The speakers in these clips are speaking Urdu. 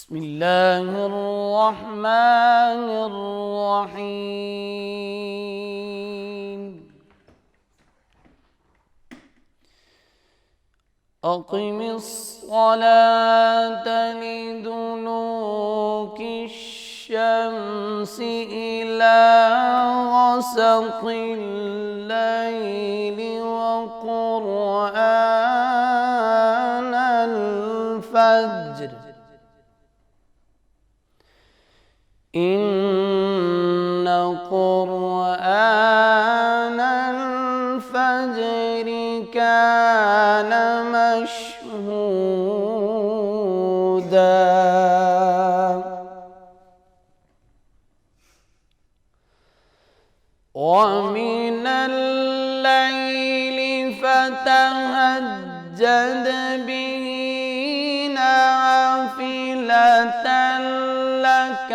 بسم اللہ الرحمن الرحیم اقم الصلاة لدلوک الشمس إلى غسق الليل وقرآن الفجر إن قرآن الفجر كان مشهودا ومن الليل فتهجد به نافلة لك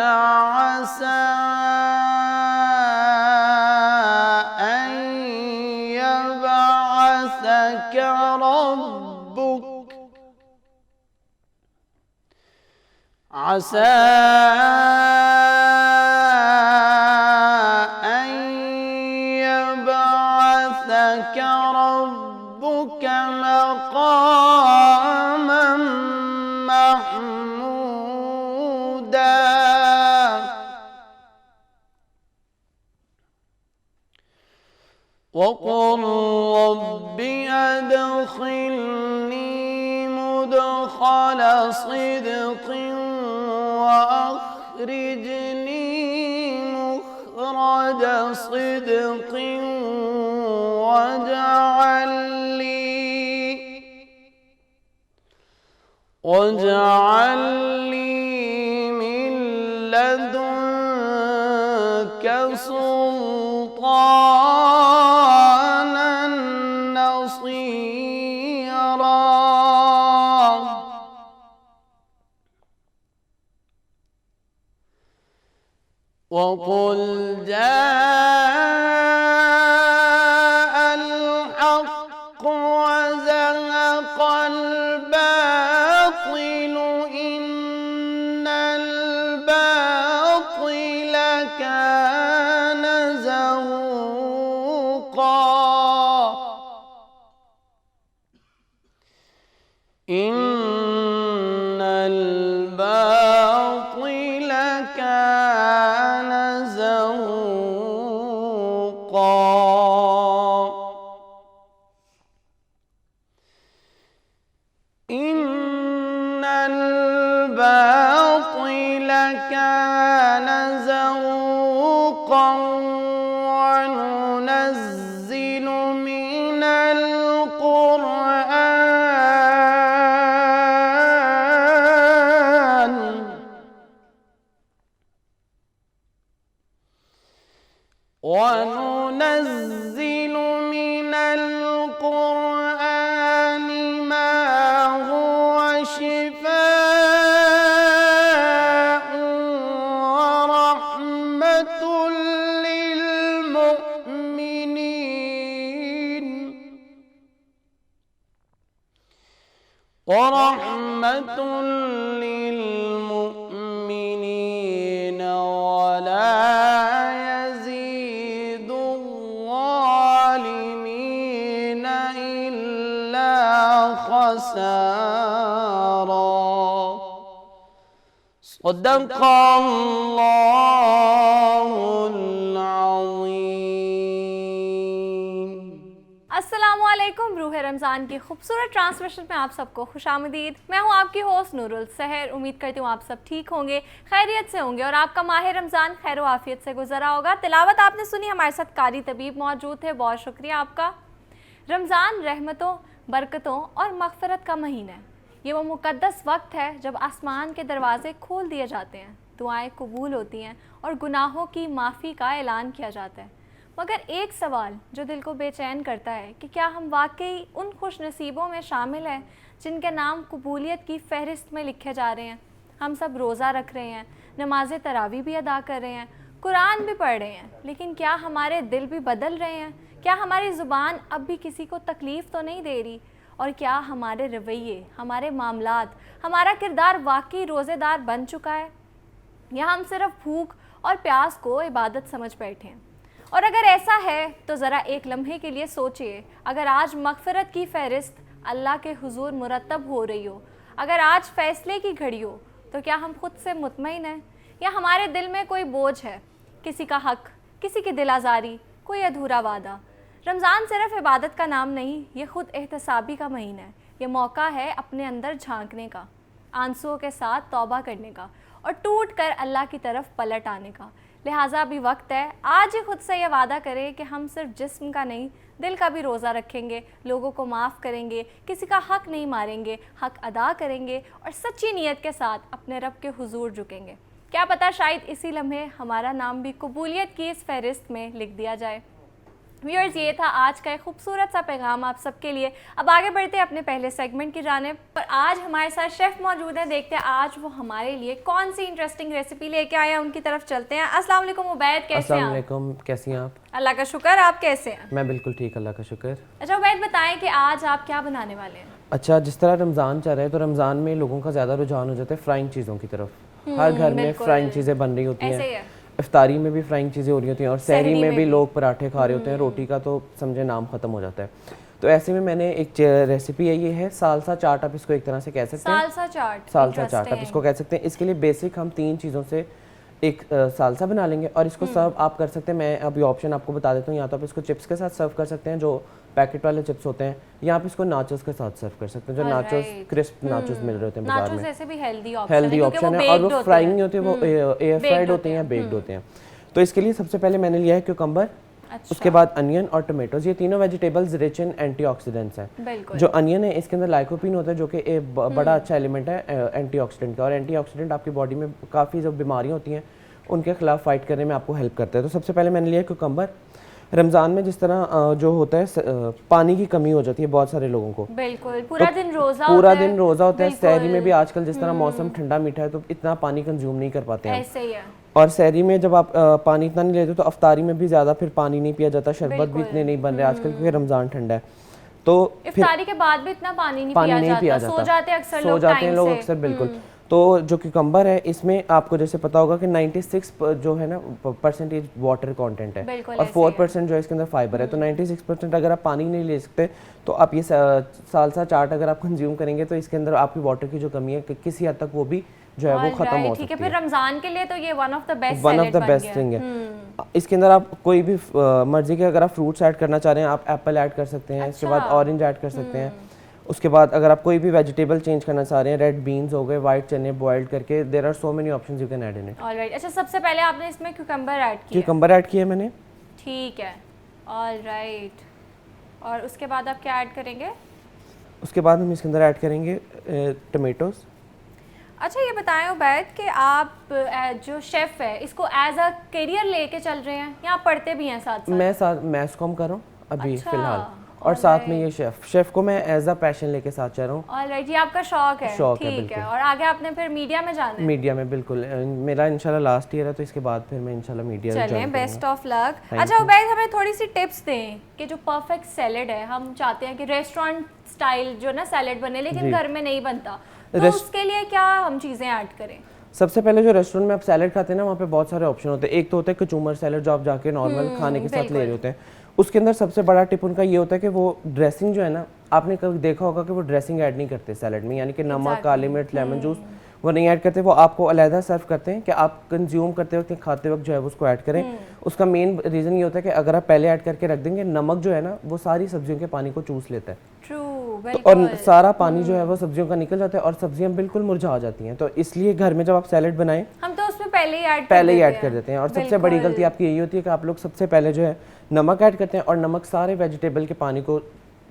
عسى أن يبعثك ربك مقاما محمودا وقل رب أدخلني مدخل صدق وأخرجني مخرج صدق واجعل لي من لدنك سلطانا نصيرا وقل جاء الحق وزهق الباطل إن الباطل كان زهوقا إن الباطل كان زهوقا إن الباطل كان زهوقا وننزل من القرآن ما هو شفاء ورحمة للمؤمنين ولا يزيد الظالمين إلا خسارا صدق اللہ العظیم۔ السلام علیکم، روح رمضان کی خوبصورت ٹرانسمیشن میں آپ سب کو خوش آمدید۔ میں ہوں آپ کی ہوسٹ نور السحر۔ امید کرتی ہوں آپ سب ٹھیک ہوں گے، خیریت سے ہوں گے اور آپ کا ماہ رمضان خیر و عافیت سے گزرا ہوگا۔ تلاوت آپ نے سنی، ہمارے ساتھ قاری طبیب موجود تھے، بہت شکریہ آپ کا۔ رمضان رحمتوں، برکتوں اور مغفرت کا مہینہ ہے۔ یہ وہ مقدس وقت ہے جب آسمان کے دروازے کھول دیے جاتے ہیں، دعائیں قبول ہوتی ہیں اور گناہوں کی معافی کا اعلان کیا جاتا ہے۔ مگر ایک سوال جو دل کو بے چین کرتا ہے کہ کیا ہم واقعی ان خوش نصیبوں میں شامل ہیں جن کے نام قبولیت کی فہرست میں لکھے جا رہے ہیں؟ ہم سب روزہ رکھ رہے ہیں، نماز تراویح بھی ادا کر رہے ہیں، قرآن بھی پڑھ رہے ہیں، لیکن کیا ہمارے دل بھی بدل رہے ہیں؟ کیا ہماری زبان اب بھی کسی کو تکلیف تو نہیں دے رہی؟ اور کیا ہمارے رویے، ہمارے معاملات، ہمارا کردار واقعی روزے دار بن چکا ہے یا ہم صرف بھوک اور پیاس کو عبادت سمجھ بیٹھے ہیں؟ اور اگر ایسا ہے تو ذرا ایک لمحے کے لیے سوچئے، اگر آج مغفرت کی فہرست اللہ کے حضور مرتب ہو رہی ہو، اگر آج فیصلے کی گھڑی ہو، تو کیا ہم خود سے مطمئن ہیں یا ہمارے دل میں کوئی بوجھ ہے، کسی کا حق، کسی کی دل آزاری، کوئی ادھورا وعدہ؟ رمضان صرف عبادت کا نام نہیں، یہ خود احتسابی کا مہینہ ہے۔ یہ موقع ہے اپنے اندر جھانکنے کا، آنسوؤں کے ساتھ توبہ کرنے کا اور ٹوٹ کر اللہ کی طرف پلٹ آنے کا۔ لہٰذا ابھی وقت ہے، آج ہی خود سے یہ وعدہ کریں کہ ہم صرف جسم کا نہیں، دل کا بھی روزہ رکھیں گے، لوگوں کو معاف کریں گے، کسی کا حق نہیں ماریں گے، حق ادا کریں گے اور سچی نیت کے ساتھ اپنے رب کے حضور جھکیں گے۔ کیا پتہ شاید اسی لمحے ہمارا نام بھی قبولیت کی اس فہرست میں لکھ دیا جائے۔ ویورز، یہ تھا آج کا ایک خوبصورت سا پیغام آپ سب کے لیے۔ اب آگے بڑھتے ہیں اپنے پہلے سیگمنٹ کی جانب، پر آج ہمارے ساتھ شیف موجود ہیں۔ دیکھتے ہیں آج وہ ہمارے لیے کون سی انٹرسٹنگ ریسیپی لے کے آئے ہیں، ان کی طرف چلتے ہیں۔ السلام علیکم عبید، کیسے ہیں السلام آپ؟ علیکم، کیسی ہیں آپ؟ اللہ کا شکر، آپ کیسے ہیں؟ میں بالکل ٹھیک، اللہ کا شکر۔ اچھا عبید، بتائیں کہ آج آپ کیا بنانے والے ہیں؟ اچھا، جس طرح رمضان چل رہا ہے تو رمضان میں لوگوں کا زیادہ رجحان ہو جاتا ہے فرائنگ چیزوں کی طرف۔ ہر گھر میں فرائنگ چیزیں بن رہی ہوتی ہیں، افطاری میں بھی فرائنگ چیزیں ہو رہی ہوتی ہیں اور سحری میں بھی لوگ پراٹھے کھا رہے ہوتے ہیں، روٹی کا تو سمجھے نام ختم ہو جاتا ہے۔ تو ایسے میں میں نے ایک ریسیپی ہے، یہ ہے سالسا چاٹ، آپ اس کو ایک طرح سے کہہ سکتے ہیں، سالسا چاٹ آپ اس کو کہہ سکتے ہیں۔ اس کے لیے بیسک ہم 3 چیزوں سے ایک سالسا بنا لیں گے اور اس کو سرو آپ کر سکتے ہیں، میں اب یہ آپشن آپ کو بتا دیتا ہوں، یا تو آپ اس کو چپس کے ساتھ سرو کر سکتے ہیں جو پیکٹ والے چپس ہوتے ہیں، یا آپ اس کو ناچوز کے ساتھ سرو کر سکتے ہیں جو ناچوز کرسپ ناچوز مل رہے ہوتے ہیں بازار میں۔ ہیلدی آپشن ہے اور وہ فرائنگ نہیں ہوتے، وہ ایئر فرائڈ ہوتے ہیں یا بیکڈ ہوتے ہیں۔ تو اس کے لیے سب سے پہلے میں نے لیا ہے کیوکمبر، اس کے بعد انین اور ٹمیٹوز۔ یہ تینوں vegetables rich in antioxidants ہیں۔ جو انین ہے اس کے اندر لائکوپین ہوتا ہے جو کہ ایک بڑا اچھا ایلیمنٹ ہے اینٹی آکسیڈنٹ کا، اور اینٹی آکسیڈنٹ آپ کی باڈی میں کافی جو بیماریاں ہوتی ہیں ان کے خلاف فائٹ کرنے میں آپ کو ہیلپ کرتا ہے۔ تو سب سے پہلے میں نے لیا ہے کیوکمبر۔ رمضان میں جس طرح جو ہوتا ہے پانی کی کمی ہو جاتی ہے بہت سارے لوگوں کو، بالکل پورا دن روزہ ہوتا ہے، سحری میں بھی آج کل جس طرح موسم ٹھنڈا میٹھا ہے تو اتنا پانی کنزیوم نہیں کر پاتے ہیں، اور سحری میں جب آپ پانی اتنا نہیں لیتے تو افطاری میں بھی زیادہ پھر پانی نہیں پیا جاتا، شربت بھی اتنے نہیں بن رہے آج کل کیونکہ رمضان ٹھنڈا ہے، تو افطاری کے بعد بھی اتنا پانی نہیں پیا جاتا، سو جاتے ہیں لوگ اکثر۔ بالکل۔ تو جو کیوکمبر ہے اس میں آپ کو جیسے پتا ہوگا کہ 96 جو ہے نا پرسنٹیج واٹر کانٹینٹ ہے اور 4% جو ہے اس کے اندر فائبر ہے، تو 96% اگر آپ پانی نہیں لے سکتے تو آپ یہ سالسا چاٹ اگر آپ کنزیوم کریں گے تو اس کے اندر آپ کی واٹر کی جو کمی ہے کسی حد تک وہ بھی جو ہے وہ ختم ہو سکتی ہے۔ پھر رمضان کے لیے تو یہ one of the best thing ہے۔ اس کے اندر آپ کوئی بھی مرضی کے اگر آپ فروٹس ایڈ کرنا چاہ رہے ہیں آپ ایپل ایڈ کر سکتے ہیں، اس کے بعد اورنج ایڈ کر سکتے ہیں، اس کے بعد اگر آپ کوئی بھی ویجیٹیبل چینج کرنا چاہ رہے ہیں، ریڈ بینز ہو گئے، وائٹ چنے بوائلڈ کر کے، there are so many options you can add in it. Alright, اچھا سب سے پہلے آپ نے اس میں کیوکمبر ایڈ کیا ہے میں نے، ٹھیک ہے، آلرائٹ۔ اور اس کے بعد آپ کیا ایڈ کریں گے؟ اس کے بعد ہم اس کے اندر ایڈ کریں گے ٹمیٹوز۔ اچھا یہ بتائیں عبید کہ آپ جو شیف ہے اس کو ایز اے کیریئر لے کے چل رہے ہیں یا آپ پڑھتے بھی ہیں ساتھ؟ میں میس کام کر رہا ہوں ابھی فی الحال، اور ساتھ میں یہ شیف کو میں ایز اے پیشن لے کے ساتھ چل رہا ہوں۔ آلرائٹ، یہ آپ کا شوق ہے، ٹھیک ہے۔ اور آگے آپ نے پھر میڈیا میں جانا ہے؟ میڈیا میں بالکل، میرا انشاءاللہ لاسٹ ایئر ہے تو اس کے بعد پھر میں انشاءاللہ میڈیا میں چلیں، بیسٹ آف لک۔ اچھا عبید ہمیں تھوڑی سی ٹپس دیں کہ جو پرفیکٹ سیلڈ ہے، ہم چاہتے ہیں کہ ریسٹورینٹ سٹائل جو نا سیلڈ بنے لیکن گھر میں نہیں بنتا، تو اس کے لیے کیا ہم چیزیں ایڈ کریں؟ سب سے پہلے جو ریسٹورینٹ میں آپ سیلڈ کھاتے ہیں نا وہاں پہ بہت سارے آپشن ہوتے ہیں۔ ایک تو ہوتا ہے کچومر سیلڈ جو آپ جا کے نارمل کھانے کے ساتھ لے رہے ہوتے ہیں، اس کے اندر سب سے بڑا ٹپ ان کا یہ ہوتا ہے کہ وہ ڈریسنگ جو ہے نا، آپ نے کبھی دیکھا ہوگا کہ وہ ڈریسنگ ایڈ نہیں کرتے سیلڈ میں، یعنی کہ نمک، کالی مرچ، لیمن جوس وہ نہیں ایڈ کرتے، وہ آپ کو علیحدہ سرو کرتے ہیں کہ آپ کنزیوم کرتے وقت کھاتے وقت جو ہے اس کو ایڈ کریں۔ اس کا مین ریزن یہ ہوتا ہے کہ اگر آپ پہلے ایڈ کر کے رکھ دیں گے، نمک جو ہے نا وہ ساری سبزیوں کے پانی کو چوس لیتا ہے اور سارا پانی جو ہے وہ سبزیوں کا نکل جاتا ہے اور سبزیاں بالکل مرجھا جاتی ہیں۔ تو اس لیے گھر میں جب آپ سیلڈ بنائیں ہم تو اس میں پہلے ہی ایڈ کر دیتے ہیں، اور سب سے بڑی غلطی آپ کی یہی ہوتی ہے کہ آپ لوگ سب سے پہلے جو ہے نمک ایڈ کرتے ہیں اور نمک سارے ویجیٹیبل کے پانی کو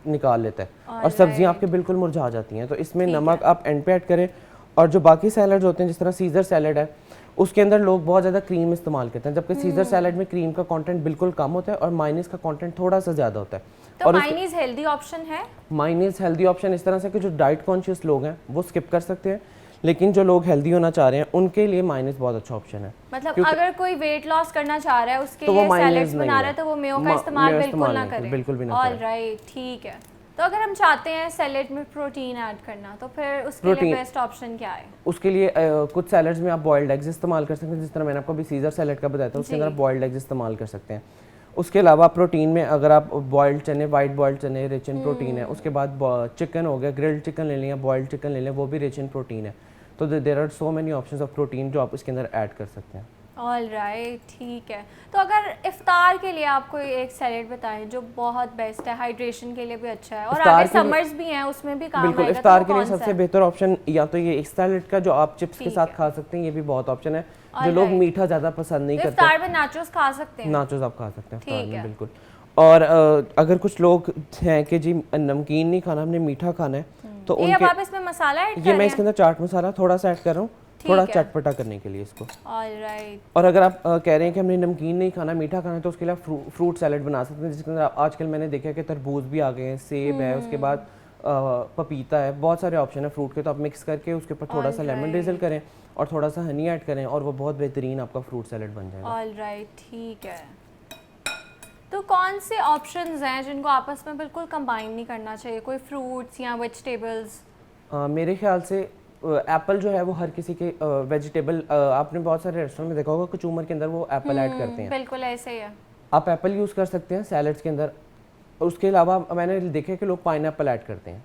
نکال لیتا ہے اور سبزیاں آپ کے بالکل مرجھا جاتی ہیں۔ تو اس میں نمک آپ اینڈ پہ ایڈ کریں۔ اور جو باقی سیلڈ ہوتے ہیں جس طرح سیزر سیلڈ ہے اس کے اندر لوگ بہت زیادہ کریم استعمال کرتے ہیں، جبکہ سیزر سیلڈ میں کریم کا کانٹینٹ بالکل کم ہوتا ہے اور مائنیز کا کانٹینٹ تھوڑا سا زیادہ ہوتا ہے۔ تو مائنیز ہیلدی آپشن ہے؟ مائنیز ہیلدی آپشن اس طرح سے کہ جو ڈائٹ کانشیس لوگ ہیں وہ اسکپ کر سکتے ہیں، لیکن جو لوگ ہیلدی ہونا چاہ رہے ہیں ان کے لیے مائنیز بہت اچھا آپشن ہے۔ مطلب اگر کوئی ویٹ لاس کرنا چاہ رہا ہے اس کے لیے سیلڈز بنا رہا ہے تو وہ میو کا استعمال بالکل نہ کرے۔ بالکل بھی نہ کرے۔ آلرائٹ، ٹھیک ہے۔ تو اگر ہم چاہتے ہیں سیلڈ میں پروٹین ایڈ کرنا تو پھر اس کے لیے بیسٹ آپشن کیا ہے؟ اس کے لیے کچھ سیلڈز میں آپ بوائلڈ ایگز استعمال کر سکتے ہیں، جس طرح میں نے آپ کو ابھی سیزر سیلڈ کا بتایا تھا، اس کے اندر آپ بوائلڈ ایگز استعمال کر سکتے ہیں. اس کے علاوہ پروٹین میں اگر آپ بوائلڈ چنے، وائٹ بوائلڈ چنے رچ ان پروٹین ہے. اس کے بعد چکن ہو گیا، گرلڈ چکن لے لیں، بوائلڈ چکن لے لیں، وہ بھی رچ ان پروٹین ہے. تو there are so many options of protein جو آپ اس کے اندر ایڈ کر سکتے ہیں. آل رائٹ، ٹھیک ہے. تو اگر افطار کے لیے آپ کوئی ایک سیلیڈ بتائیں جو بہت بیسٹ ہے، ہائیڈریشن کے لیے بھی اچھا ہے اور آگے سمرز بھی ہیں اس میں بھی کام آئے گا، بالکل افطار کے لیے سب سے بہتر آپشن یا تو یہ ایک سیلیڈ کا جو آپ چپس کے ساتھ کھا سکتے ہیں، یہ بھی بہت آپشن ہے. جو لوگ میٹھا زیادہ پسند نہیں کرتے، افطار میں ناچوز کھا سکتے ہیں. ناچوز آپ کھا سکتے ہیں افطار میں بالکل. اور اگر کچھ لوگ ہیں کہ جی نمکین نہیں کھانا، ہم نے میٹھا کھانا ہے، تو ان کے آپ اس میں مسالہ ایڈ کر رہے ہیں؟ یہ میں اس کے اندر چاٹ مسالہ تھوڑا سا ایڈ کر رہا ہوں، تھوڑا چٹپٹا کرنے کے لیے اس کو. اور اگر آپ کہہ رہے ہیں کہ ہم نے نمکین نہیں کھانا، میٹھا کھانا ہے، تو اس کے لیے فروٹ سیلیڈ بنا سکتے ہیں، جس کے اندر آج کل میں نے دیکھا کہ تربوز بھی آ گئے ہیں، سیب ہے، اس کے بعد پپیتا ہے، بہت سارے آپشن ہیں فروٹ کے. تو آپ مکس کر کے اس کے اوپر تھوڑا سا لیمن ڈریزل کریں اور تھوڑا سا ہنی ایڈ کریں اور وہ بہت بہترین آپ کا فروٹ سیلیڈ بن جائے گا. آل رائٹ، ٹھیک ہے. تو کون سے آپشنز ہیں جن کو آپس میں بالکل کمبائن نہیں کرنا چاہیے، کوئی فروٹس یا ویجیٹیبلز؟ میرے خیال سے ایپل جو ہے وہ ہر کسی کے ویجیٹیبل، آپ نے بہت سارے ریسٹورینٹ میں دیکھا ہوگا کچومر کے اندر وہ ایپل ایڈ کرتے ہیں. بالکل ایسے ہی ہے. آپ ایپل یوز کر سکتے ہیں سیلڈس کے اندر. اس کے علاوہ میں نے دیکھا کہ لوگ پائن ایپل ایڈ کرتے ہیں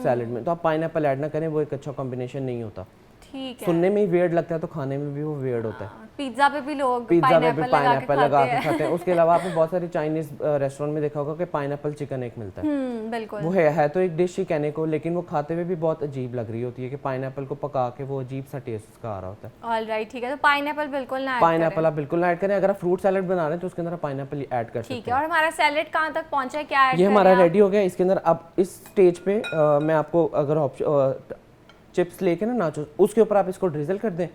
سیلڈ میں، تو آپ پائن ایپل ایڈ نہ کریں، وہ ایک اچھا کمبینیشن نہیں ہوتا. ٹھیک ہے. سننے میں ہی ویئرڈ لگتا ہے تو کھانے میں بھی وہ ویئرڈ ہوتا ہے. پیزا پہ بھی لوگ پیزا میں بھی پائن ایپل لگا کے کھاتے ہیں. اس کے علاوہ آپ نے بہت ساری چائنیز ریسٹورینٹ میں دیکھا ہوگا کہ پائن ایپل چکن ایک ملتا ہے. بالکل وہ ہے تو ایک ڈش ہی کہنے کو، لیکن وہ کھاتے ہوئے بھی بہت عجیب لگ رہی ہوتی ہے کہ پائن ایپل کو پکا کے وہ عجیب سا ٹیسٹ اس کا آ رہا ہوتا ہے. آل رائٹ، ٹھیک ہے. تو پائن ایپل بالکل نہ پائن ایپل آپ بالکل نہ ایڈ کریں. اگر آپ فروٹ سیلیڈ بنا رہے ہیں تو اس کے اندر پائن ایپل ایڈ کر سکتے ہیں. ٹھیک ہے. اور ہمارا سیلیڈ کہاں تک پہنچا ہے، کیا ایڈ؟ یہ ہمارا ریڈی ہو گیا. اس کے اندر اب اس سٹیج پہ میں آپ کو اگر چپس لے کے نا ناچوز، اس کے اوپر آپ اس کو ڈریزل کر دیں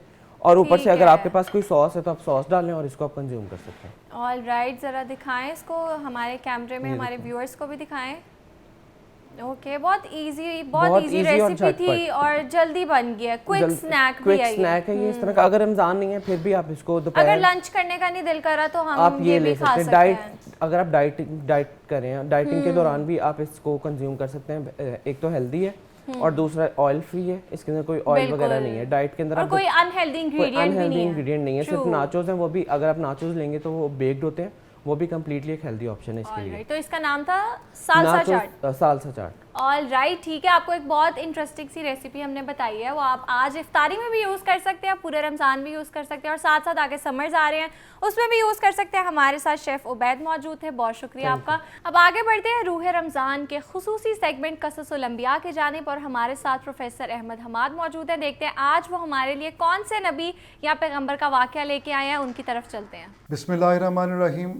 اور اوپر سے اگر آپ کے پاس کوئی ساس ہے تو آپ ساس ڈال لیں اور اس کو آپ کنزیوم کر سکتے ہیں. آل رائٹ، ذرا دکھائیں اس کو ہمارے کیمرے میں، ہمارے ویورز کو بھی دکھائیں. اوکے، بہت ایزی ریسیپی تھی اور جلدی بن گیا. کوئک سنیک بھی ہے، کوئک سنیک ہے یہ. اس طرح کا اگر رمضان نہیں ہے پھر بھی آپ اس کو دوپہر اگر لنچ کرنے کا نہیں دل کرا تو آپ ہم یہ یہ لے بھی کھا سکتے سکتے ہیں. ہیں. اگر آپ ڈائٹ کریں ہیں، ڈائٹنگ کے دوران بھی آپ اس کو کنزیوم کر سکتے ہیں. ایک تو ہیلدی ہے اور دوسرا آئل فری ہے، اس کے اندر کوئی آئل وغیرہ نہیں ہے. ڈائٹ کے اندر اور کوئی انہیلدی انگریڈینٹ نہیں ہے. صرف ناچوز ہیں، وہ بھی اگر آپ ناچوز لیں گے تو وہ بیکڈ ہوتے ہیں، وہ بھی کمپلیٹلی ایک ہیلدی آپشن ہے اس کے لیے. تو اس کا نام تھا سالسا چاٹ. سالسا چاٹ. آل رائٹ، ٹھیک ہے. آپ کو ایک بہت انٹرسٹنگ سی ریسیپی ہم نے بتائی ہے، وہ آپ آج افطاری میں بھی یوز کر سکتے ہیں، پورے رمضان بھی یوز کر سکتے ہیں، اور ساتھ ساتھ آگے سمرز آ رہے ہیں اس میں بھی یوز کر سکتے ہیں. ہمارے ساتھ شیف عبید موجود تھے، بہت شکریہ آپ کا. اب آگے بڑھتے ہیں روح رمضان کے خصوصی سیگمنٹ قصص الانبیاء کی جانب، اور ہمارے ساتھ پروفیسر احمد حماد موجود ہیں. دیکھتے ہیں آج وہ ہمارے لیے کون سے نبی یا پیغمبر کا واقعہ لے کے آئے ہیں، ان کی طرف چلتے ہیں. بسم اللہ الرحمن الرحیم.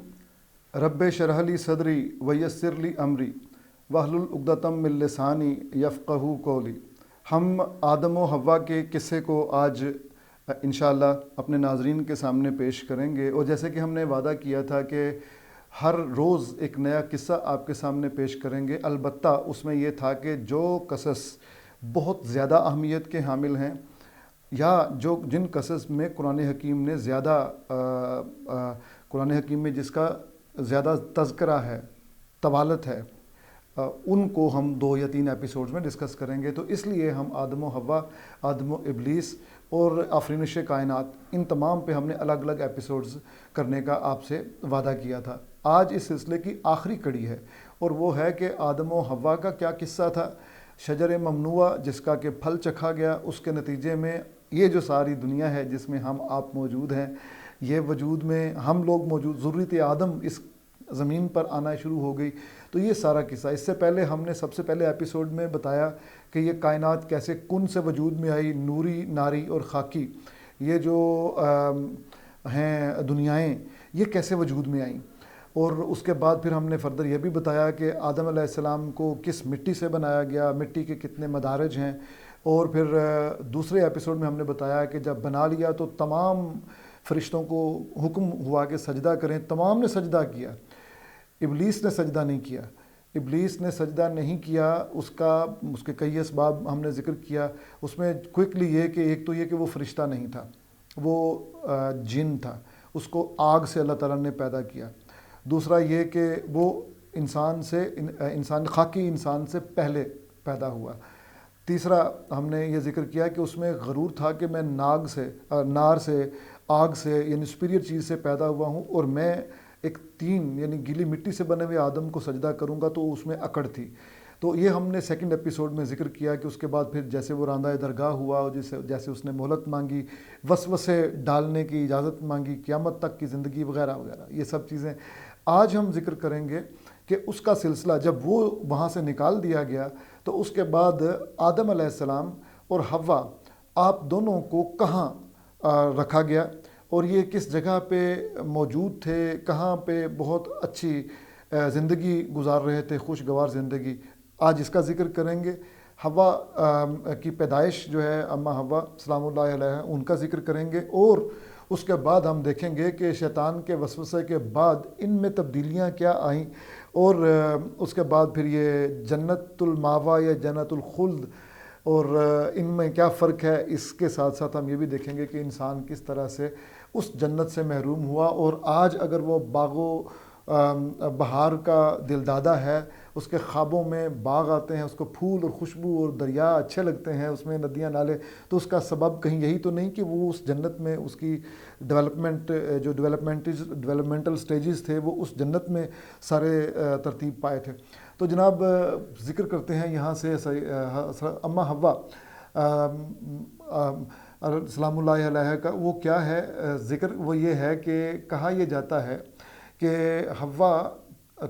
رب اشرح لی صدری ویسر لی امری واحلل عقدۃ من لسانی یفقہوا قولی. ہم آدم و حوا کے قصے کو آج انشاءاللہ اپنے ناظرین کے سامنے پیش کریں گے، اور جیسے کہ ہم نے وعدہ کیا تھا کہ ہر روز ایک نیا قصہ آپ کے سامنے پیش کریں گے. البتہ اس میں یہ تھا کہ جو قصص بہت زیادہ اہمیت کے حامل ہیں یا جن قصص میں قرآن حکیم نے قرآن حکیم میں جس کا زیادہ تذکرہ ہے، طوالت ہے، ان کو ہم 2 یا 3 ایپیسوڈز میں ڈسکس کریں گے. تو اس لیے ہم آدم و حوا، آدم و ابلیس اور آفرینش کائنات، ان تمام پہ ہم نے الگ الگ ایپیسوڈز کرنے کا آپ سے وعدہ کیا تھا. آج اس سلسلے کی آخری کڑی ہے، اور وہ ہے کہ آدم و حوا کا کیا قصہ تھا. شجر ممنوعہ جس کا کہ پھل چکھا گیا، اس کے نتیجے میں یہ جو ساری دنیا ہے جس میں ہم آپ موجود ہیں، یہ وجود میں ہم لوگ موجود، ذریت آدم اس زمین پر آنا شروع ہو گئی. تو یہ سارا قصہ، اس سے پہلے ہم نے سب سے پہلے ایپیسوڈ میں بتایا کہ یہ کائنات کیسے کن سے وجود میں آئی. نوری، ناری اور خاکی، یہ جو ہیں دنیائیں، یہ کیسے وجود میں آئیں. اور اس کے بعد پھر ہم نے فردر یہ بھی بتایا کہ آدم علیہ السلام کو کس مٹی سے بنایا گیا، مٹی کے کتنے مدارج ہیں. اور پھر دوسرے ایپیسوڈ میں ہم نے بتایا کہ جب بنا لیا تو تمام فرشتوں کو حکم ہوا کہ سجدہ کریں. تمام نے سجدہ کیا، ابلیس نے سجدہ نہیں کیا. ابلیس نے سجدہ نہیں کیا، اس کے کئی اسباب ہم نے ذکر کیا. اس میں کوئکلی یہ کہ ایک تو یہ کہ وہ فرشتہ نہیں تھا، وہ جن تھا، اس کو آگ سے اللہ تعالیٰ نے پیدا کیا. دوسرا یہ کہ وہ انسان خاکی انسان سے پہلے پیدا ہوا. تیسرا ہم نے یہ ذکر کیا کہ اس میں غرور تھا کہ میں نار سے آگ سے یعنی سپیریئر چیز سے پیدا ہوا ہوں اور میں ایک طین یعنی گیلی مٹی سے بنے ہوئے آدم کو سجدہ کروں گا, تو اس میں اکڑ تھی. تو یہ ہم نے سیکنڈ ایپیسوڈ میں ذکر کیا کہ اس کے بعد پھر جیسے وہ راندہ درگاہ ہوا اور جیسے اس نے مہلت مانگی, وسوسے ڈالنے کی اجازت مانگی, قیامت تک کی زندگی وغیرہ وغیرہ, یہ سب چیزیں آج ہم ذکر کریں گے کہ اس کا سلسلہ جب وہ وہاں سے نکال دیا گیا تو اس کے بعد آدم علیہ السلام اور حوا آپ دونوں کو کہاں رکھا گیا اور یہ کس جگہ پہ موجود تھے, کہاں پہ بہت اچھی زندگی گزار رہے تھے, خوشگوار زندگی. آج اس کا ذکر کریں گے. حوا کی پیدائش جو ہے اماں حوا سلام اللہ علیہ ان کا ذکر کریں گے, اور اس کے بعد ہم دیکھیں گے کہ شیطان کے وسوسے کے بعد ان میں تبدیلیاں کیا آئیں, اور اس کے بعد پھر یہ جنت الماوا یا جنت الخلد اور ان میں کیا فرق ہے. اس کے ساتھ ساتھ ہم یہ بھی دیکھیں گے کہ انسان کس طرح سے اس جنت سے محروم ہوا, اور آج اگر وہ باغ و بہار کا دلدادہ ہے, اس کے خوابوں میں باغ آتے ہیں, اس کو پھول اور خوشبو اور دریا اچھے لگتے ہیں, اس میں ندیاں نالے, تو اس کا سبب کہیں یہی تو نہیں کہ وہ اس جنت میں اس کی ڈیولپمنٹ جو ڈیولپمنٹل سٹیجز تھے وہ اس جنت میں سارے ترتیب پائے تھے. تو جناب ذکر کرتے ہیں یہاں سے اماں حوا سلام اللہ علیہ کا وہ کیا ہے ذکر, وہ یہ ہے کہ کہا یہ جاتا ہے کہ حوا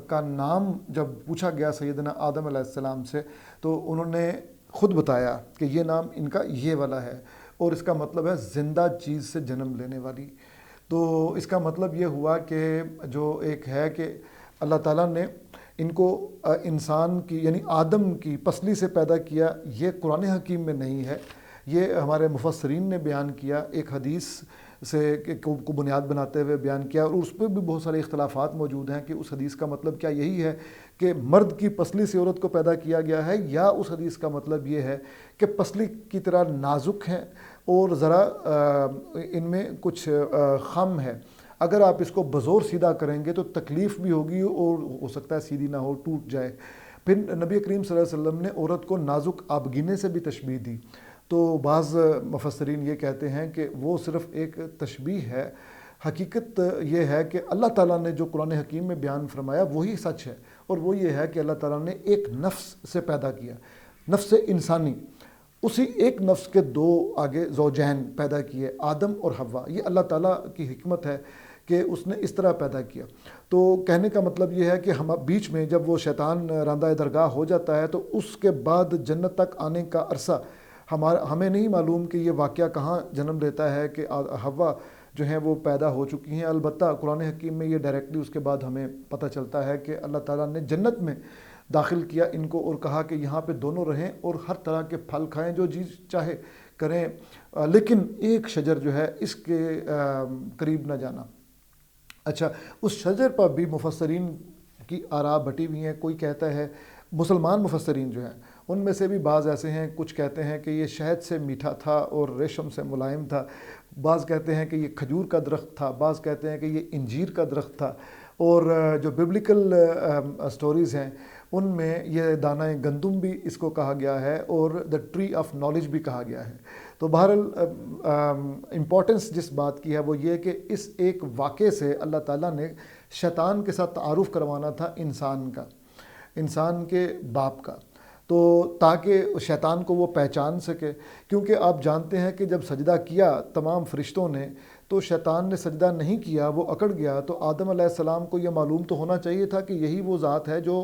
کا نام جب پوچھا گیا سیدنا آدم علیہ السلام سے تو انہوں نے خود بتایا کہ یہ نام ان کا یہ والا ہے, اور اس کا مطلب ہے زندہ چیز سے جنم لینے والی. تو اس کا مطلب یہ ہوا کہ جو ایک ہے کہ اللہ تعالیٰ نے ان کو انسان کی یعنی آدم کی پسلی سے پیدا کیا, یہ قرآن حکیم میں نہیں ہے, یہ ہمارے مفسرین نے بیان کیا, ایک حدیث سے کو بنیاد بناتے ہوئے بیان کیا, اور اس پہ بھی بہت سارے اختلافات موجود ہیں کہ اس حدیث کا مطلب کیا یہی ہے کہ مرد کی پسلی سے عورت کو پیدا کیا گیا ہے, یا اس حدیث کا مطلب یہ ہے کہ پسلی کی طرح نازک ہیں اور ذرا ان میں کچھ خم ہے, اگر آپ اس کو بزور سیدھا کریں گے تو تکلیف بھی ہوگی اور ہو سکتا ہے سیدھی نہ ہو, ٹوٹ جائے. پھر نبی کریم صلی اللہ علیہ وسلم نے عورت کو نازک آبگینے سے بھی تشبیہ دی. تو بعض مفسرین یہ کہتے ہیں کہ وہ صرف ایک تشبیہ ہے, حقیقت یہ ہے کہ اللہ تعالیٰ نے جو قرآن حکیم میں بیان فرمایا وہی سچ ہے, اور وہ یہ ہے کہ اللہ تعالیٰ نے ایک نفس سے پیدا کیا, نفس انسانی, اسی ایک نفس کے دو آگے زوجین پیدا کیے, آدم اور حوا. یہ اللہ تعالیٰ کی حکمت ہے کہ اس نے اس طرح پیدا کیا. تو کہنے کا مطلب یہ ہے کہ ہم بیچ میں جب وہ شیطان راندہ درگاہ ہو جاتا ہے تو اس کے بعد جنت تک آنے کا عرصہ ہمیں نہیں معلوم کہ یہ واقعہ کہاں جنم لیتا ہے کہ حوا جو ہیں وہ پیدا ہو چکی ہیں. البتہ قرآن حکیم میں یہ ڈائریکٹلی اس کے بعد ہمیں پتہ چلتا ہے کہ اللہ تعالیٰ نے جنت میں داخل کیا ان کو اور کہا کہ یہاں پہ دونوں رہیں اور ہر طرح کے پھل کھائیں, جو چیز چاہے کریں, لیکن ایک شجر جو ہے اس کے قریب نہ جانا. اچھا, اس شجر پر بھی مفسرین کی آراء بٹی ہوئی ہیں. کوئی کہتا ہے, مسلمان مفسرین جو ہیں ان میں سے بھی بعض ایسے ہیں, کچھ کہتے ہیں کہ یہ شہد سے میٹھا تھا اور ریشم سے ملائم تھا, بعض کہتے ہیں کہ یہ کھجور کا درخت تھا, بعض کہتے ہیں کہ یہ انجیر کا درخت تھا, اور جو بیبلیکل سٹوریز ہیں ان میں یہ دانہ گندم بھی اس کو کہا گیا ہے اور دا ٹری آف نالج بھی کہا گیا ہے. تو بہرحال امپورٹنس جس بات کی ہے وہ یہ کہ اس ایک واقعے سے اللہ تعالیٰ نے شیطان کے ساتھ تعارف کروانا تھا انسان کا, انسان کے باپ کا, تو تاکہ شیطان کو وہ پہچان سکے. کیونکہ آپ جانتے ہیں کہ جب سجدہ کیا تمام فرشتوں نے تو شیطان نے سجدہ نہیں کیا, وہ اکڑ گیا. تو آدم علیہ السلام کو یہ معلوم تو ہونا چاہیے تھا کہ یہی وہ ذات ہے جو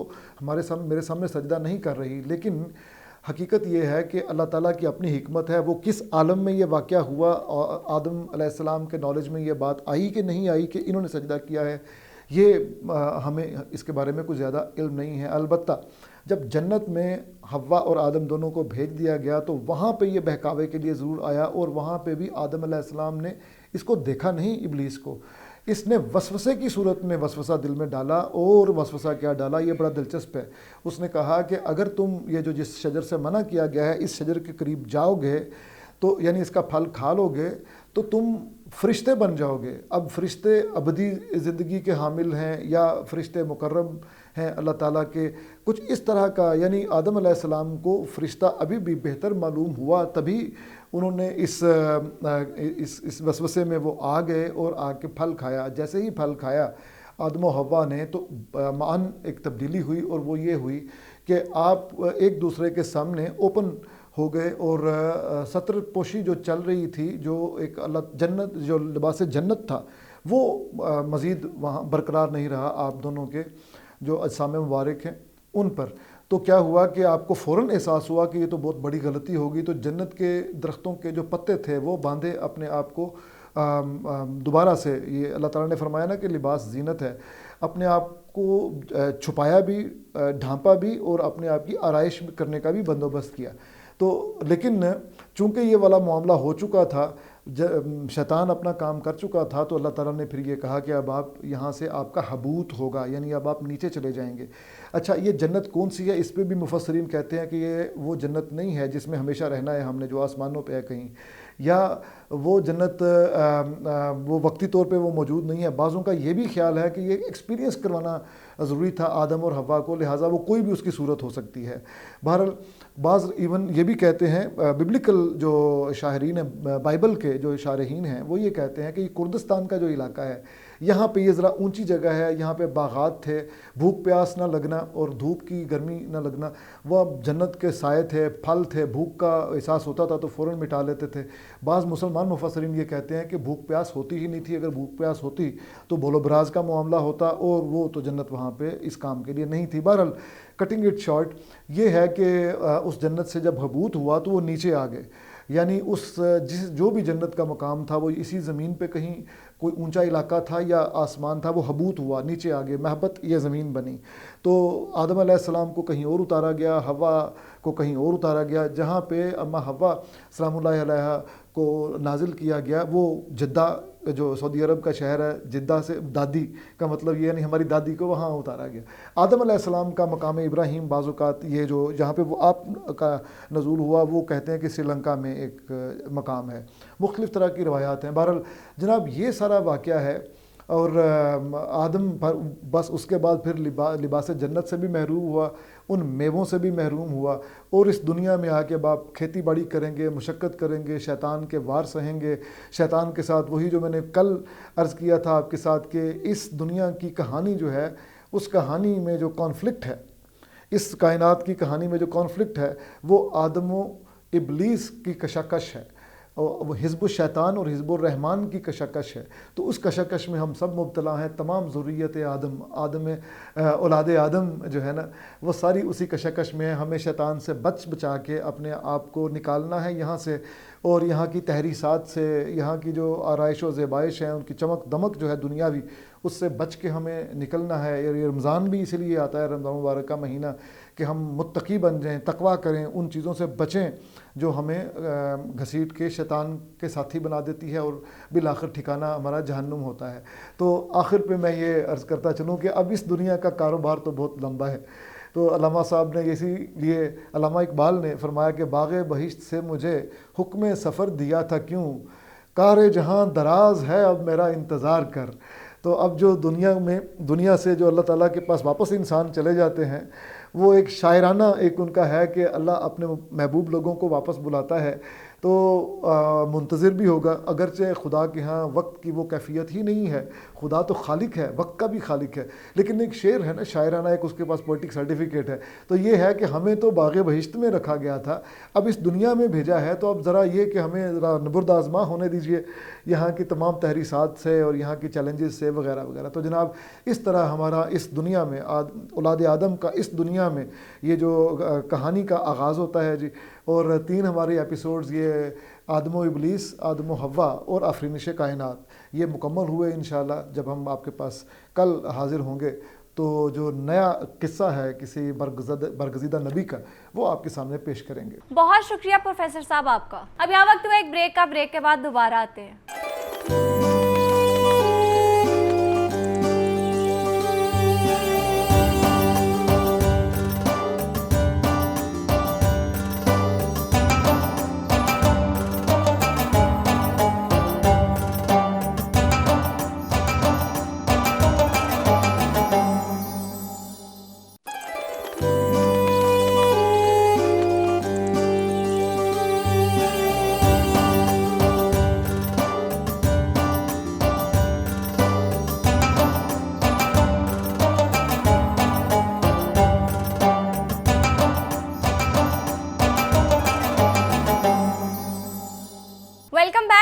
میرے سامنے سجدہ نہیں کر رہی. لیکن حقیقت یہ ہے کہ اللہ تعالیٰ کی اپنی حکمت ہے, وہ کس عالم میں یہ واقعہ ہوا, آدم علیہ السلام کے نالج میں یہ بات آئی کہ نہیں آئی کہ انہوں نے سجدہ کیا ہے, یہ ہمیں اس کے بارے میں کوئی زیادہ علم نہیں ہے. البتہ جب جنت میں حوا اور آدم دونوں کو بھیج دیا گیا تو وہاں پہ یہ بہکاوے کے لیے ضرور آیا, اور وہاں پہ بھی آدم علیہ السلام نے اس کو دیکھا نہیں, ابلیس کو. اس نے وسوسے کی صورت میں وسوسہ دل میں ڈالا, اور وسوسہ کیا ڈالا یہ بڑا دلچسپ ہے. اس نے کہا کہ اگر تم یہ جو جس شجر سے منع کیا گیا ہے اس شجر کے قریب جاؤ گے تو یعنی اس کا پھل کھا لو گے تو تم فرشتے بن جاؤ گے. اب فرشتے ابدی زندگی کے حامل ہیں یا فرشتے مکرم ہیں اللہ تعالیٰ کے کچھ اس طرح کا، یعنی آدم علیہ السلام کو فرشتہ ابھی بھی بہتر معلوم ہوا، تبھی انہوں نے اس وسوسے میں وہ آ گئے اور آ کے پھل کھایا۔ جیسے ہی پھل کھایا آدم و حوا نے تو معاً ایک تبدیلی ہوئی، اور وہ یہ ہوئی کہ آپ ایک دوسرے کے سامنے اوپن ہو گئے، اور ستر پوشی جو چل رہی تھی، جو ایک جنت، جو لباس جنت تھا، وہ مزید وہاں برقرار نہیں رہا آپ دونوں کے جو اجسام مبارک ہیں ان پر۔ تو کیا ہوا کہ آپ کو فوراً احساس ہوا کہ یہ تو بہت بڑی غلطی ہوگی، تو جنت کے درختوں کے جو پتے تھے وہ باندھے اپنے آپ کو دوبارہ سے، یہ اللہ تعالیٰ نے فرمایا نا کہ لباس زینت ہے، اپنے آپ کو چھپایا بھی، ڈھانپا بھی، اور اپنے آپ کی آرائش کرنے کا بھی بندوبست کیا۔ تو لیکن چونکہ یہ والا معاملہ ہو چکا تھا، شیطان اپنا کام کر چکا تھا، تو اللہ تعالیٰ نے پھر یہ کہا کہ اب آپ یہاں سے آپ کا حبوط ہوگا، یعنی اب آپ نیچے چلے جائیں گے۔ اچھا، یہ جنت کون سی ہے؟ اس پہ بھی مفسرین کہتے ہیں کہ یہ وہ جنت نہیں ہے جس میں ہمیشہ رہنا ہے ہم نے، جو آسمانوں پہ ہے کہیں، یا وہ جنت وہ وقتی طور پہ وہ موجود نہیں ہے۔ بعضوں کا یہ بھی خیال ہے کہ یہ ایکسپیرینس کروانا ضروری تھا آدم اور حوا کو، لہٰذا وہ کوئی بھی اس کی صورت ہو سکتی ہے۔ بہرحال بعض ایون یہ بھی کہتے ہیں، ببلیکل جو شاہرین ہیں، بائبل کے جو شارحین ہیں، وہ یہ کہتے ہیں کہ یہ کردستان کا جو علاقہ ہے، یہاں پہ یہ ذرا اونچی جگہ ہے، یہاں پہ باغات تھے، بھوک پیاس نہ لگنا اور دھوپ کی گرمی نہ لگنا، وہ جنت کے سائے تھے، پھل تھے، بھوک کا احساس ہوتا تھا تو فوراً مٹا لیتے تھے۔ بعض مسلمان مفسرین یہ کہتے ہیں کہ بھوک پیاس ہوتی ہی نہیں تھی، اگر بھوک پیاس ہوتی تو بول و براز کا معاملہ ہوتا، اور وہ تو جنت وہاں پہ اس کام کے لیے نہیں تھی۔ بہرحال کٹنگ اٹ شارٹ یہ ہے کہ اس جنت سے جب حبوط ہوا تو وہ نیچے آ گئے، یعنی جو بھی جنت کا مقام تھا وہ اسی زمین پہ کہیں کوئی اونچا علاقہ تھا یا آسمان تھا، وہ حبوط ہوا، نیچے آ گئے، محبت یہ زمین بنی۔ تو آدم علیہ السلام کو کہیں اور اتارا گیا، حوا کو کہیں اور اتارا گیا، جہاں پہ اما حوا سلام اللہ علیہ کو نازل کیا گیا وہ جدہ، جو سعودی عرب کا شہر ہے، جدہ سے دادی کا مطلب یہ، یعنی ہماری دادی کو وہاں اتارا گیا۔ آدم علیہ السلام کا مقام ابراہیم بعض اوقات یہ جو جہاں پہ وہ آپ کا نزول ہوا، وہ کہتے ہیں کہ سری لنکا میں ایک مقام ہے، مختلف طرح کی روایات ہیں۔ بہرحال جناب یہ سارا واقعہ ہے، اور آدم بس اس کے بعد پھر لباس جنت سے بھی محروم ہوا، ان میووں سے بھی محروم ہوا، اور اس دنیا میں آ کے اب آپ کھیتی باڑی کریں گے، مشقت کریں گے، شیطان کے وار سہیں گے، شیطان کے ساتھ وہی جو میں نے کل عرض کیا تھا آپ کے ساتھ کہ اس دنیا کی کہانی جو ہے، اس کہانی میں جو کانفلکٹ ہے، اس کائنات کی کہانی میں جو کانفلکٹ ہے، وہ آدم و ابلیس کی کشاکش ہے، وہ حزب الشیطان اور حزب الرحمن کی کشاکش ہے۔ تو اس کشاکش میں ہم سب مبتلا ہیں، تمام ذریت آدم اولاد آدم جو ہے نا، وہ ساری اسی کشاکش میں ہے۔ ہمیں شیطان سے بچا کے اپنے آپ کو نکالنا ہے یہاں سے، اور یہاں کی تحریسات سے، یہاں کی جو آرائش و زیبائش ہیں، ان کی چمک دمک جو ہے دنیاوی، اس سے بچ کے ہمیں نکلنا ہے۔ یہ رمضان بھی اسی لیے آتا ہے، رمضان مبارک کا مہینہ، کہ ہم متقی بن جائیں، تقویٰ کریں، ان چیزوں سے بچیں جو ہمیں گھسیٹ کے شیطان کے ساتھی بنا دیتی ہے، اور بالآخر ٹھکانہ ہمارا جہنم ہوتا ہے۔ تو آخر پہ میں یہ عرض کرتا چلوں کہ اب اس دنیا کا کاروبار تو بہت لمبا ہے۔ تو علامہ صاحب نے اسی لیے، علامہ اقبال نے فرمایا کہ باغ بہشت سے مجھے حکم سفر دیا تھا کیوں، کار جہاں دراز ہے اب میرا انتظار کر۔ تو اب جو دنیا سے جو اللہ تعالیٰ کے پاس واپس انسان چلے جاتے ہیں، وہ ایک شاعرانہ ایک ان کا ہے کہ اللہ اپنے محبوب لوگوں کو واپس بلاتا ہے، تو منتظر بھی ہوگا، اگرچہ خدا کے ہاں وقت کی وہ کیفیت ہی نہیں ہے، خدا تو خالق ہے، وقت کا بھی خالق ہے، لیکن ایک شعر ہے نا شاعرانہ، ایک اس کے پاس پوئٹک سرٹیفکیٹ ہے، تو یہ ہے کہ ہمیں تو باغ بہشت میں رکھا گیا تھا، اب اس دنیا میں بھیجا ہے، تو اب ذرا یہ کہ ہمیں ذرا نبرد آزما ہونے دیجئے یہاں کی تمام تحریسات سے اور یہاں کی چیلنجز سے وغیرہ وغیرہ۔ تو جناب اس طرح ہمارا اس دنیا میں، اولاد آدم کا اس دنیا میں یہ جو کہانی کا آغاز ہوتا ہے جی، اور 3 ہمارے ایپیسوڈز یہ آدم و ابلیس، آدم و حوا اور آفرینش کائنات یہ مکمل ہوئے۔ انشاءاللہ جب ہم آپ کے پاس کل حاضر ہوں گے تو جو نیا قصہ ہے کسی برگزیدہ نبی کا، وہ آپ کے سامنے پیش کریں گے۔ بہت شکریہ پروفیسر صاحب آپ کا۔ اب یہاں وقت ہوا ایک بریک کا، بریک کے بعد دوبارہ آتے ہیں۔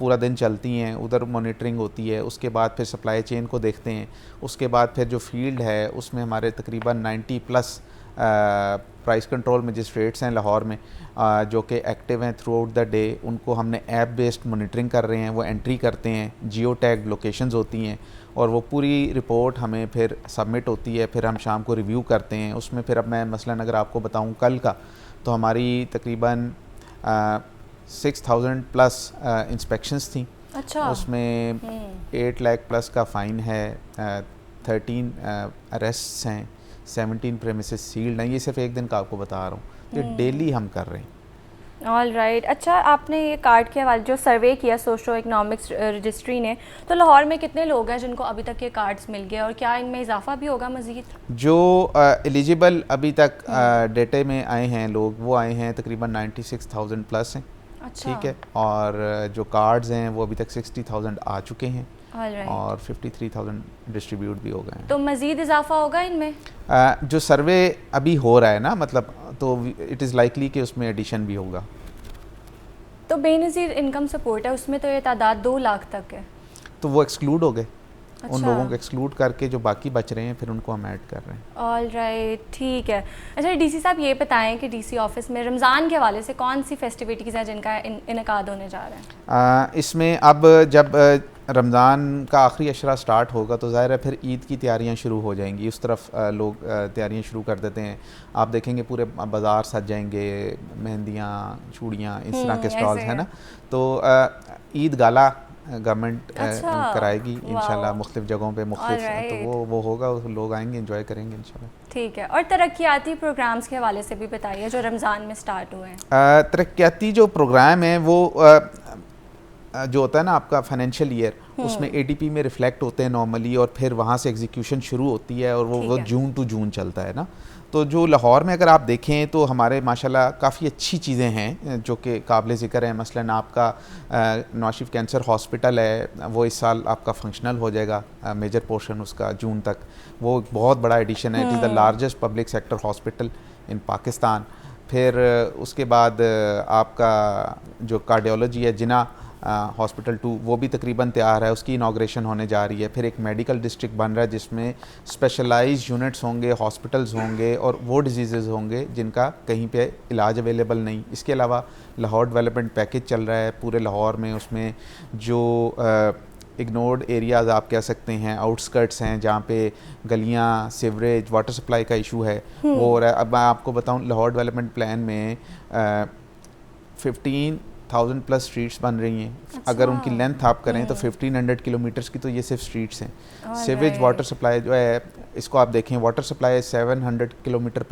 پورا دن چلتی ہیں, ادھر مانیٹرنگ ہوتی ہے, اس کے بعد پھر سپلائی چین کو دیکھتے ہیں, اس کے بعد پھر جو فیلڈ ہے اس میں ہمارے تقریباً 90+ پرائس کنٹرول مجسٹریٹس ہیں لاہور میں جو کہ ایکٹیو ہیں تھرو آؤٹ دا ڈے. ان کو ہم نے ایپ بیسڈ مانیٹرنگ کر رہے ہیں, وہ انٹری کرتے ہیں, جیو ٹیگ لوکیشنز ہوتی ہیں اور وہ پوری رپورٹ ہمیں پھر سبمٹ ہوتی ہے, پھر ہم شام کو ریویو کرتے ہیں. اس میں پھر اب میں مثلاً اگر آپ کو بتاؤں کل کا, تو ہماری تقریباً 6000+ انسپیکشنز تھیں. اچھا, اس میں 8 لاکھ+ کا فائن ہے, 13 اریسٹس ہیں, 17 پریمیسز سیلڈ ہیں. یہ صرف ایک دن کا آپ کو بتا رہا ہوں, یہ ڈیلی ہم کر رہے ہیں. All right. اچھا, آپ نے یہ کارڈ کے حوالے جو سروے کیا سوشو اکنامکس رجسٹری نے, تو لاہور میں کتنے لوگ ہیں جن کو ابھی تک یہ کارڈز مل گئے, اور کیا ان میں اضافہ بھی ہوگا مزید؟ جو ایلیجیبل ابھی تک ڈیٹے میں آئے ہیں لوگ, وہ آئے ہیں تقریباً 96,000+ ہیں. اچھا, ٹھیک ہے, اور جو کارڈز ہیں وہ ابھی تک 60,000 آ چکے ہیں اور 53,000 ڈسٹریبیوٹ بھی ہو گئے ہیں. تو مزید اضافہ ہوگا ان میں؟ جو سروے ابھی ہو رہا ہے نا, مطلب تو اٹ از لائکلی کہ اس میں ایڈیشن بھی ہوگا. تو بے نظیر انکم سپورٹ ہے, اس میں تو یہ تعداد 2 لاکھ تک ہے, تو وہ ایکسکلوڈ ہو گئے. ان لوگوں کو ایکسکلوڈ کر کے جو باقی بچ رہے ہیں پھر ان کو ہم ایڈ کر رہے ہیں. آل رائٹ, ٹھیک ہے. اچھا ڈی سی صاحب یہ بتائیں کہ ڈی سی آفس میں رمضان کے حوالے سے کون سی فیسٹیوٹیز ہیں جن کا انعقاد ہونے جا رہا ہے؟ اس میں اب جب رمضان کا آخری عشرہ سٹارٹ ہوگا تو ظاہر ہے پھر عید کی تیاریاں شروع ہو جائیں گی, اس طرف لوگ تیاریاں شروع کر دیتے ہیں. آپ دیکھیں گے پورے بازار سج جائیں گے, مہندیاں, چوڑیاں, اس طرح کے اسٹالز ہیں نا. تو عید گالا گورنمنٹ کرائے گی انشاءاللہ مختلف جگہوں پہ مختلف, تو وہ ہوگا, لوگ آئیں گے, انجوائے کریں گے انشاءاللہ. ٹھیک ہے. اور ترقیاتی پروگرامز کے حوالے سے بھی بتائیے جو رمضان میں سٹارٹ ہوئے ہیں. ترقیاتی جو پروگرام ہیں وہ جو ہوتا ہے نا آپ کا فائنینشیل ایئر, اس میں اے ڈی پی میں ریفلیکٹ ہوتے ہیں نارملی, اور پھر وہاں سے ایگزیکیوشن شروع ہوتی ہے اور وہ جون ٹو جون چلتا ہے نا. تو جو لاہور میں اگر آپ دیکھیں تو ہمارے ماشاءاللہ کافی اچھی چیزیں ہیں جو کہ قابل ذکر ہیں. مثلاً آپ کا نواز شریف کینسر ہاسپٹل ہے, وہ اس سال آپ کا فنکشنل ہو جائے گا, میجر پورشن اس کا جون تک. وہ ایک بہت بڑا ایڈیشن ہے. It is the largest public sector hospital in Pakistan. پھر اس کے بعد آپ کا جو کارڈیولوجی ہے جنا ہاسپٹل 2, وہ بھی تقریباً تیار ہے, اس کی انوگریشن ہونے جا رہی ہے. پھر ایک میڈیکل ڈسٹرکٹ بن رہا ہے جس میں اسپیشلائز یونٹس ہوں گے, ہاسپٹلز ہوں گے, اور وہ ڈیزیزز ہوں گے جن کا کہیں پہ علاج اویلیبل نہیں. اس کے علاوہ لاہور ڈیولپمنٹ پیکیج چل رہا ہے پورے لاہور میں. اس میں جو اگنورڈ ایریاز آپ کہہ سکتے ہیں, آؤٹسکرٹس ہیں جہاں پہ گلیاں, سیوریج, واٹر سپلائی کا ایشو ہے, وہ ہو رہا ہے. اب میں آپ کو بتاؤں لاہور ڈیولپمنٹ پلان میں 15,000+ اسٹریٹس بن رہی ہیں. اگر ان کی لینتھ آپ کریں تو 1500 کلومیٹرز کی تو یہ صرف اسٹریٹس ہیں. سیویج واٹر سپلائی جو ہے اس کو آپ دیکھیں, واٹر سپلائی 700 کلومیٹر+,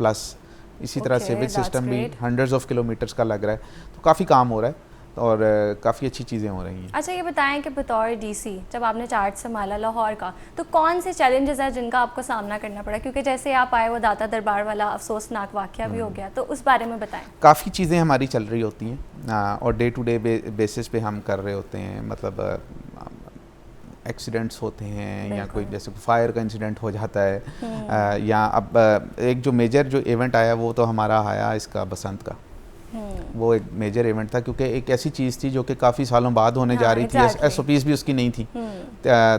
اسی طرح سیویج سسٹم بھی ہنڈریڈز آف کلومیٹرز کا لگ رہا ہے. تو کافی کام ہو رہا ہے اور کافی اچھی چیزیں ہو رہی ہیں. اچھا یہ بتائیں کہ بطور ڈی سی جب آپ نے چارج سنبھالا لاہور کا, تو کون سے چیلنجز ہیں جن کا آپ کو سامنا کرنا پڑا, کیونکہ جیسے آپ آئے وہ داتا دربار والا افسوسناک واقعہ بھی ہو گیا, تو اس بارے میں بتائیں. کافی چیزیں ہماری چل رہی ہوتی ہیں اور ڈے ٹو ڈے بیسس پہ ہم کر رہے ہوتے ہیں. مطلب ایکسیڈنٹس ہوتے ہیں یا کوئی جیسے فائر کا انسیڈنٹ ہو جاتا ہے, یا اب ایک جو میجر جو ایونٹ آیا وہ تو ہمارا آیا اس کا بسنت کا. وہ ایک میجر ایونٹ تھا کیونکہ ایک ایسی چیز تھی جو کہ کافی سالوں بعد ہونے جا رہی تھی. ایس او پیز بھی اس کی نہیں تھی,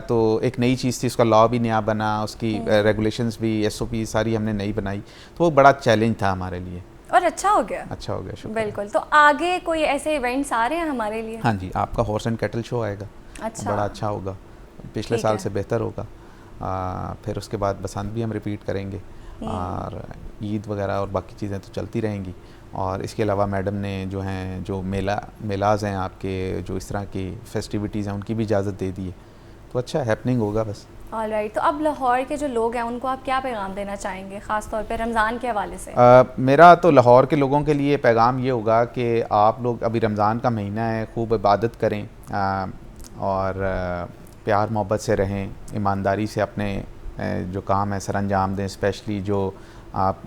تو ایک نئی چیز تھی, اس کا لا بھی نیا بنا, اس کی ریگولیشنز بھی, ایس او پی ساری ہم نے نئی بنائی. تو وہ بڑا چیلنج تھا ہمارے لیے, اور اچھا ہو گیا. اچھا ہو گیا, شکریہ. بالکل. تو آگے کوئی ایسے ایونٹس آ رہے ہیں ہمارے لیے؟ ہاں جی, آپ کا ہارس اینڈ کیٹل شو آئے گا. اچھا, بڑا اچھا ہوگا, پچھلے سال سے بہتر ہوگا. پھر اس کے بعد بسنت بھی ہم ریپیٹ کریں گے, اور عید وغیرہ اور باقی چیزیں تو چلتی رہیں گی. اور اس کے علاوہ میڈم نے جو ہیں جو میلاز ہیں آپ کے, جو اس طرح کی فیسٹیوٹیز ہیں, ان کی بھی اجازت دے دی ہے. تو اچھا ہیپننگ ہوگا بس. All right. تو اب لاہور کے جو لوگ ہیں ان کو آپ کیا پیغام دینا چاہیں گے خاص طور پہ رمضان کے حوالے سے؟ میرا تو لاہور کے لوگوں کے لیے پیغام یہ ہوگا کہ آپ لوگ ابھی رمضان کا مہینہ ہے, خوب عبادت کریں اور پیار محبت سے رہیں, ایمانداری سے اپنے جو کام ہے سر انجام دیں. اسپیشلی جو آپ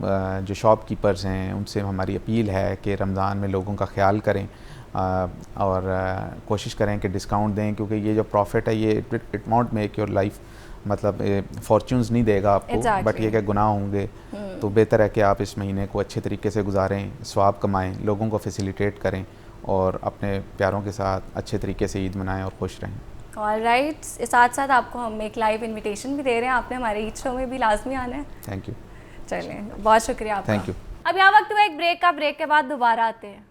جو شاپ کیپرز ہیں ان سے ہماری اپیل ہے کہ رمضان میں لوگوں کا خیال کریں اور کوشش کریں کہ ڈسکاؤنٹ دیں, کیونکہ یہ جو پروفٹ ہے یہ it want make your life, مطلب فارچونز نہیں دے گا آپ کو, بٹ یہ کہ گناہ ہوں گے. تو بہتر ہے کہ آپ اس مہینے کو اچھے طریقے سے گزاریں, ثواب کمائیں, لوگوں کو فیسیلیٹیٹ کریں, اور اپنے پیاروں کے ساتھ اچھے طریقے سے عید منائیں اور خوش رہیں. All right. ساتھ ساتھ آپ کو ہم ایک لائیو انویٹیشن بھی دے رہے ہیں, آپ نے ہمارے عید شو میں بھی لازمی آنا ہے. Thank you. چلیں, بہت شکریہ آپ کا. Thank you. اب یہاں وقت ہوا ایک بریک کا. بریک کے بعد دوبارہ آتے ہیں.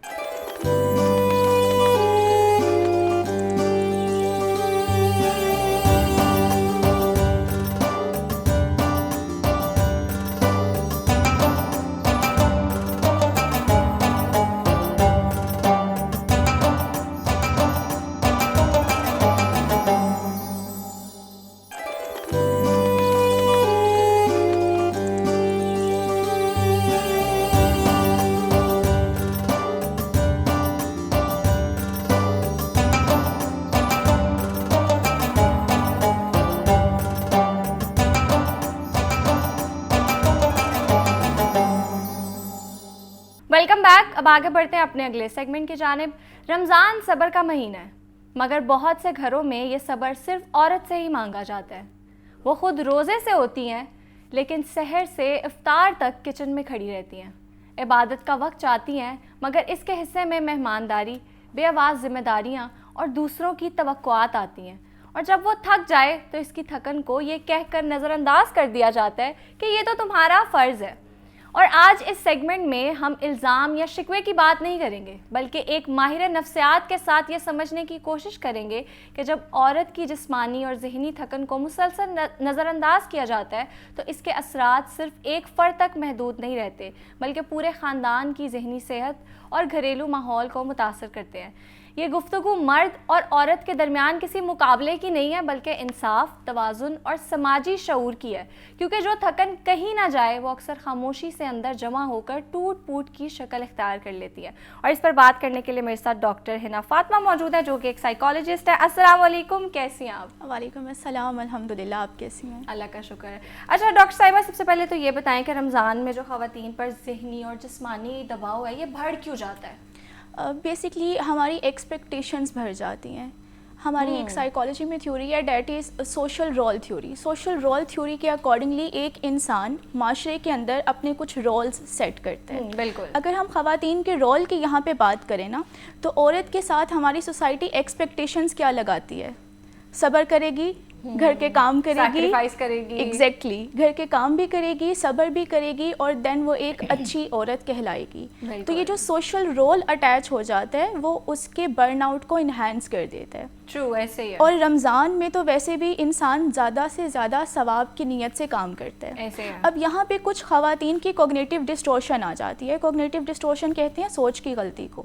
Welcome back. اب آگے بڑھتے ہیں اپنے اگلے سیگمنٹ کی جانب. رمضان صبر کا مہینہ ہے, مگر بہت سے گھروں میں یہ صبر صرف عورت سے ہی مانگا جاتا ہے. وہ خود روزے سے ہوتی ہیں لیکن سحر سے افطار تک کچن میں کھڑی رہتی ہیں. عبادت کا وقت چاہتی ہیں مگر اس کے حصے میں مہمانداری, بے آواز ذمہ داریاں اور دوسروں کی توقعات آتی ہیں. اور جب وہ تھک جائے تو اس کی تھکن کو یہ کہہ کر نظر انداز کر دیا جاتا ہے کہ یہ تو تمہارا فرض ہے. اور آج اس سیگمنٹ میں ہم الزام یا شکوے کی بات نہیں کریں گے, بلکہ ایک ماہر نفسیات کے ساتھ یہ سمجھنے کی کوشش کریں گے کہ جب عورت کی جسمانی اور ذہنی تھکن کو مسلسل نظر انداز کیا جاتا ہے تو اس کے اثرات صرف ایک فرد تک محدود نہیں رہتے, بلکہ پورے خاندان کی ذہنی صحت اور گھریلو ماحول کو متاثر کرتے ہیں. یہ گفتگو مرد اور عورت کے درمیان کسی مقابلے کی نہیں ہے, بلکہ انصاف, توازن اور سماجی شعور کی ہے. کیونکہ جو تھکن کہیں نہ جائے وہ اکثر خاموشی سے اندر جمع ہو کر ٹوٹ پوٹ کی شکل اختیار کر لیتی ہے. اور اس پر بات کرنے کے لیے میرے ساتھ ڈاکٹر حنا فاطمہ موجود ہے, جو کہ ایک سائیکالوجسٹ ہے. السلام علیکم, کیسی ہیں آپ؟ وعلیکم السلام, الحمدللہ. آپ کیسی ہیں؟ اللہ کا شکر ہے. اچھا ڈاکٹر صاحبہ, سب سے پہلے تو یہ بتائیں کہ رمضان میں جو خواتین پر ذہنی اور جسمانی دباؤ ہے یہ بڑھ کیوں جاتا ہے؟ بیسکلی ہماری ایکسپیکٹیشنز بڑھ جاتی ہیں. ہماری ایک سائیکالوجی میں تھیوری ہے, that is social role theory. Social role theory کے اکارڈنگلی ایک انسان معاشرے کے اندر اپنے کچھ رولز سیٹ کرتے ہیں. بالکل. اگر ہم خواتین کے رول کی یہاں پہ بات کریں نا, تو عورت کے ساتھ ہماری سوسائٹی ایکسپیکٹیشنز کیا لگاتی ہے؟ صبر کرے گی, گھر کے کام کرے گی, سیکریفائس کرے گی. ایگزیکٹلی, گھر کے کام بھی کرے گی, صبر بھی کرے گی, اور دین وہ ایک اچھی عورت کہلائے گی. تو یہ جو سوشل رول اٹیچ ہو جاتا ہے وہ اس کے برن آؤٹ کو انہینس کر دیتا ہے. ٹرو, ایسے ہی ہے. اور رمضان میں تو ویسے بھی انسان زیادہ سے زیادہ ثواب کی نیت سے کام کرتا ہے. ایسے ہے. اب یہاں پہ کچھ خواتین کی کوگنیٹیو ڈسٹورشن آ جاتی ہے. کوگنیٹیو ڈسٹورشن کہتے ہیں سوچ کی غلطی کو.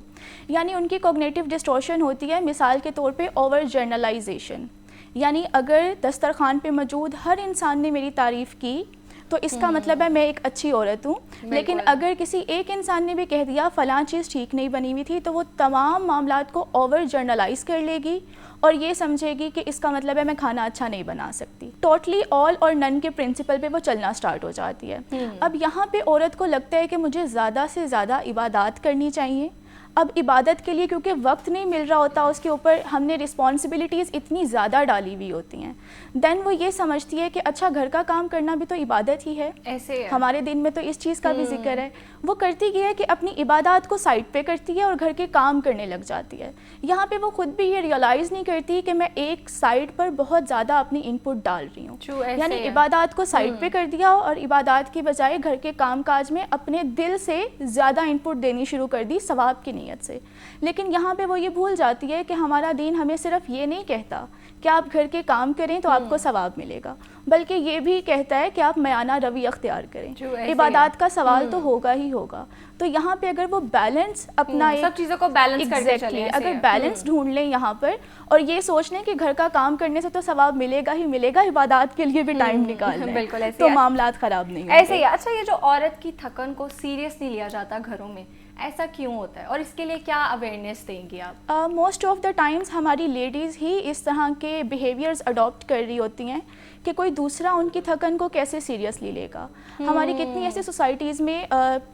یعنی ان کی کوگنیٹیو ڈسٹورشن ہوتی ہے مثال کے طور پہ اوور جرنلائزیشن. یعنی اگر دسترخوان پہ موجود ہر انسان نے میری تعریف کی تو اس کا مطلب ہے میں ایک اچھی عورت ہوں. لیکن اگر کسی ایک انسان نے بھی کہہ دیا فلاں چیز ٹھیک نہیں بنی ہوئی تھی, تو وہ تمام معاملات کو اوور جرنلائز کر لے گی اور یہ سمجھے گی کہ اس کا مطلب ہے میں کھانا اچھا نہیں بنا سکتی. ٹوٹلی آل اور نن کے پرنسپل پہ وہ چلنا سٹارٹ ہو جاتی ہے. اب یہاں پہ عورت کو لگتا ہے کہ مجھے زیادہ سے زیادہ عبادات کرنی چاہیے. اب عبادت کے لیے کیونکہ وقت نہیں مل رہا ہوتا اس کے اوپر, ہم نے رسپانسبلٹیز اتنی زیادہ ڈالی ہوئی ہوتی ہیں, دین وہ یہ سمجھتی ہے کہ اچھا گھر کا کام کرنا بھی تو عبادت ہی ہے. ایسے ہمارے دین میں تو اس چیز کا بھی ذکر ہے. وہ کرتی یہ ہے کہ اپنی عبادات کو سائڈ پہ کرتی ہے اور گھر کے کام کرنے لگ جاتی ہے. یہاں پہ وہ خود بھی یہ ریئلائز نہیں کرتی کہ میں ایک سائڈ پر بہت زیادہ اپنی ان پٹ ڈال رہی ہوں. یعنی عبادات کو سائڈ پہ کر دیا اور عبادات کی بجائے گھر کے کام کاج میں اپنے دل سے زیادہ ان پٹ دینی شروع کر دی ثواب کی نیت سے. لیکن یہاں پہ وہ یہ بھول جاتی ہے کہ ہمارا دین ہمیں صرف یہ نہیں کہتا کہ آپ گھر کے کام کریں تو آپ کو ثواب ملے گا, بلکہ یہ بھی کہتا ہے کہ آپ میانہ روی اختیار کریں. عبادات کا سوال تو ہوگا ہی ہوگا. تو یہاں پہ اگر وہ بیلنس اپنا سب چیزوں کو بیلنس کرتے چلیں, اگر بیلنس ڈھونڈ لیں یہاں پر اور یہ سوچ لیں کہ گھر کا کام کرنے سے تو ثواب ملے گا ہی ملے گا, عبادات کے لیے بھی ٹائم نکال لیں, بالکل ایسے تو معاملات خراب نہیں ہوتے. ایسے ہی. اچھا, یہ جو عورت کی تھکن کو سیریس نہیں لیا جاتا گھروں میں, ایسا کیوں ہوتا ہے اور اس کے لیے کیا اویئرنیس دیں گی آپ؟ موسٹ آف دا ٹائمز ہماری لیڈیز ہی اس طرح کے بیہیویئرز اڈاپٹ کر رہی ہوتی ہیں کہ کوئی دوسرا ان کی تھکن کو کیسے سیریسلی لے گا. ہماری کتنی ایسی سوسائٹیز میں